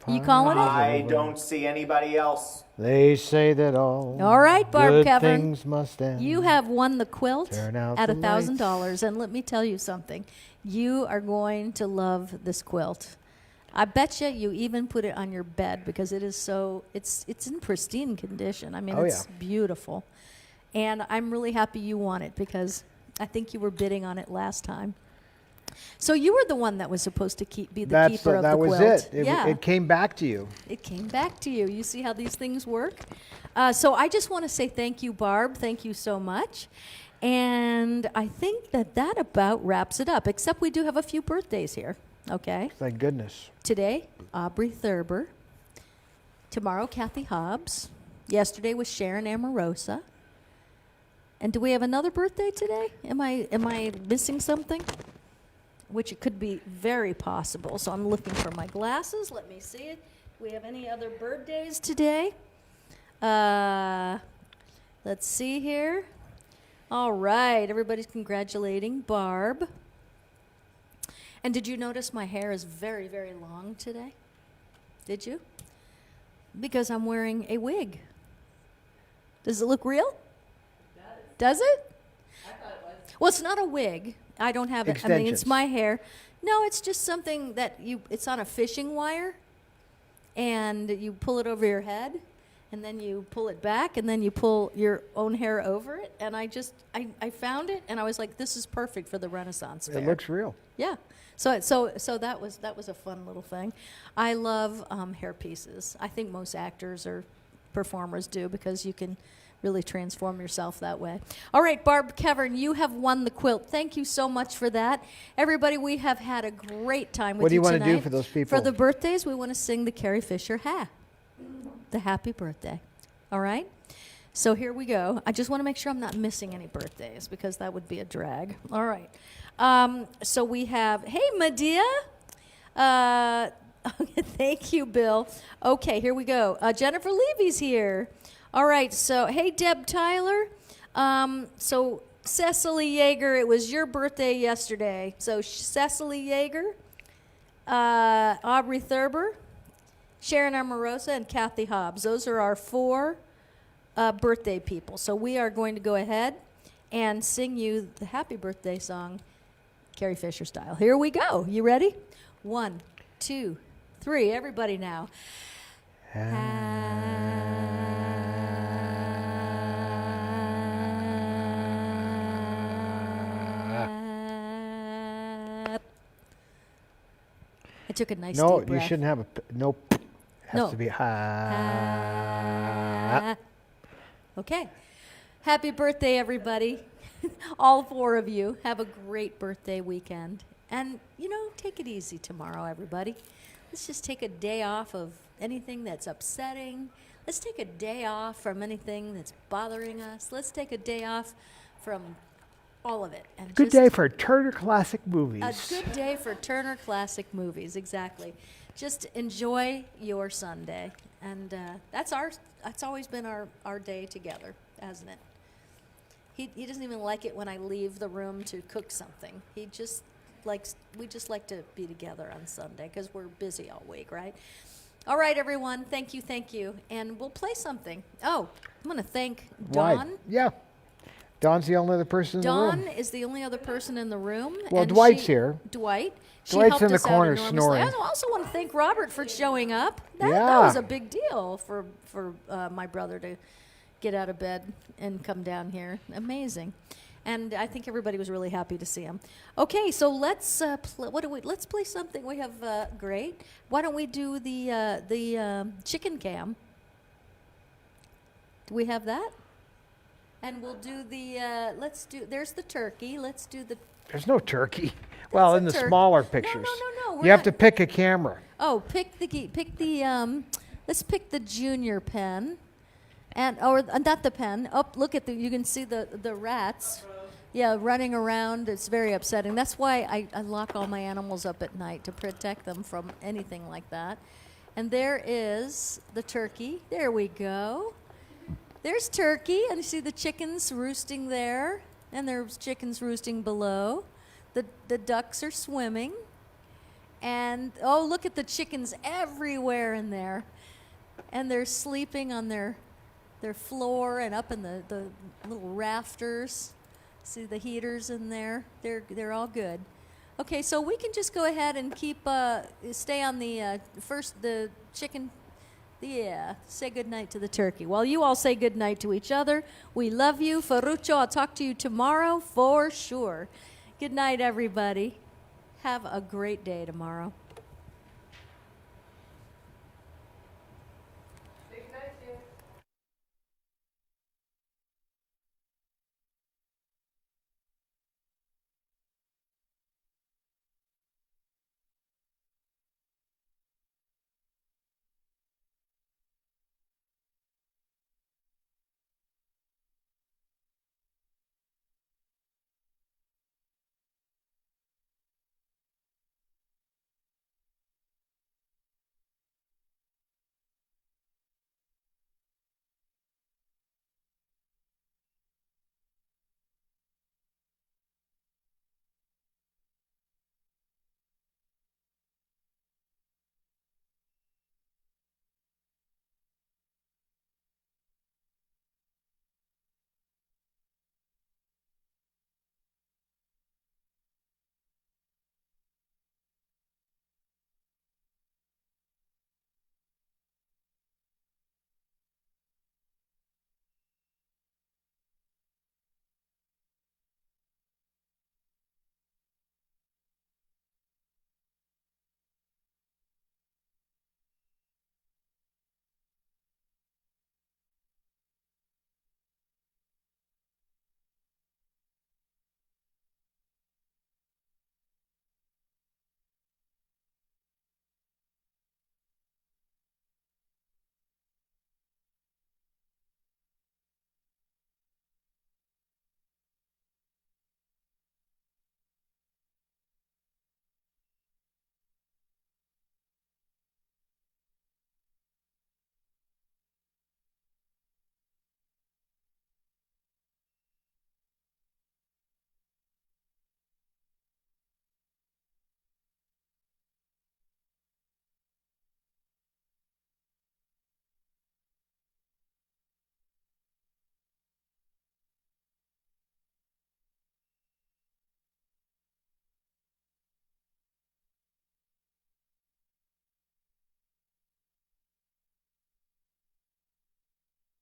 The You calling it? I over. don't see anybody else. They say that all right, Barb good Cameron. things must end. You have won the quilt Turn out at the $1,000, and let me tell you something. You are going to love this quilt. I bet you even put it on your bed because it is it's in pristine condition. I mean, it's beautiful. And I'm really happy you won it because I think you were bidding on it last time. So you were the one that was supposed to be the keeper of the quilt. That was it. It came back to you. It came back to you. You see how these things work? So I just want to say thank you, Barb. Thank you so much. And I think that about wraps it up, except we do have a few birthdays here. Okay? Thank goodness. Today, Aubrey Thurber. Tomorrow, Kathy Hobbs. Yesterday was Sharon Amorosa. And do we have another birthday today? Am I missing something? Which it could be very possible. So I'm looking for my glasses. Let me see it. Do we have any other birthdays today? Let's see here. All right. Everybody's congratulating Barb. And did you notice my hair is very, very long today? Did you? Because I'm wearing a wig. Does it look real? Does it? I thought it was. Well, it's not a wig. I don't have it. I mean, it's Extensions. my hair. No, it's just something that it's on a fishing wire, and you pull it over your head, and then you pull it back, and then you pull your own hair over it. And I found it, and I was like, this is perfect for the Renaissance Fair. It looks real. Yeah. So that was a fun little thing. I love hair pieces. I think most actors or performers do because you can really transform yourself that way. All right, Barb Kevern, you have won the quilt. Thank you so much for that. Everybody, we have had a great time with you tonight. What do you want to do for those people? For the birthdays, we want to sing the Carrie Fisher the happy birthday. All right? So here we go. I just want to make sure I'm not missing any birthdays because that would be a drag. All right. So we have, hey, Medea. Thank you, Bill. Okay, here we go. Jennifer Levy's here. All right, so hey, Deb Tyler. So Cecily Yeager, it was your birthday yesterday. So Cecily Yeager, Aubrey Thurber, Sharon Amorosa, and Kathy Hobbs. Those are our 4 birthday people. So we are going to go ahead and sing you the happy birthday song, Carrie Fisher style. Here we go. You ready? 1, 2, 3. Everybody now. I took a nice deep breath. No, you shouldn't have a no. It has to be Okay. Happy birthday, everybody. All 4 of you. Have a great birthday weekend. And, take it easy tomorrow, everybody. Let's just take a day off of anything that's upsetting. Let's take a day off from anything that's bothering us. Let's take a day off from all of it. And good day for Turner Classic Movies. A good day for Turner Classic Movies, exactly. Just enjoy your Sunday. And that's always been our day together, hasn't it? He doesn't even like it when I leave the room to cook something. We just like to be together on Sunday because we're busy all week, right? All right, everyone. Thank you. And we'll play something. Oh, I'm going to thank Dawn. Why? Yeah. Dawn's the only other person in the room. Dawn is the only other person in the room. Well, Dwight's here. Dwight. Dwight's in the corner snoring. I also want to thank Robert for showing up. That was a big deal for my brother to get out of bed and come down here. Amazing. And I think everybody was really happy to see him. Okay, so let's let's play something. We have great. Why don't we do the chicken cam? Do we have that? And we'll do the there's the turkey. Let's do the. There's no turkey. Well, in the smaller pictures. No. You have to pick a camera. Oh, pick the let's pick the junior pen. Or not the pen. Oh, look at you can see the rats. Yeah, running around. It's very upsetting. That's why I lock all my animals up at night to protect them from anything like that. And there is the turkey. There we go. There's turkey, and you see the chickens roosting there, and there's chickens roosting below. The ducks are swimming. And, oh, look at the chickens everywhere in there. And they're sleeping on their floor and up in the little rafters. See the heaters in there? They're all good. Okay, so we can just go ahead and stay on the the chicken. Yeah, say goodnight to the turkey. While you all say goodnight to each other, we love you. Ferruccio, I'll talk to you tomorrow for sure. Good night, everybody. Have a great day tomorrow.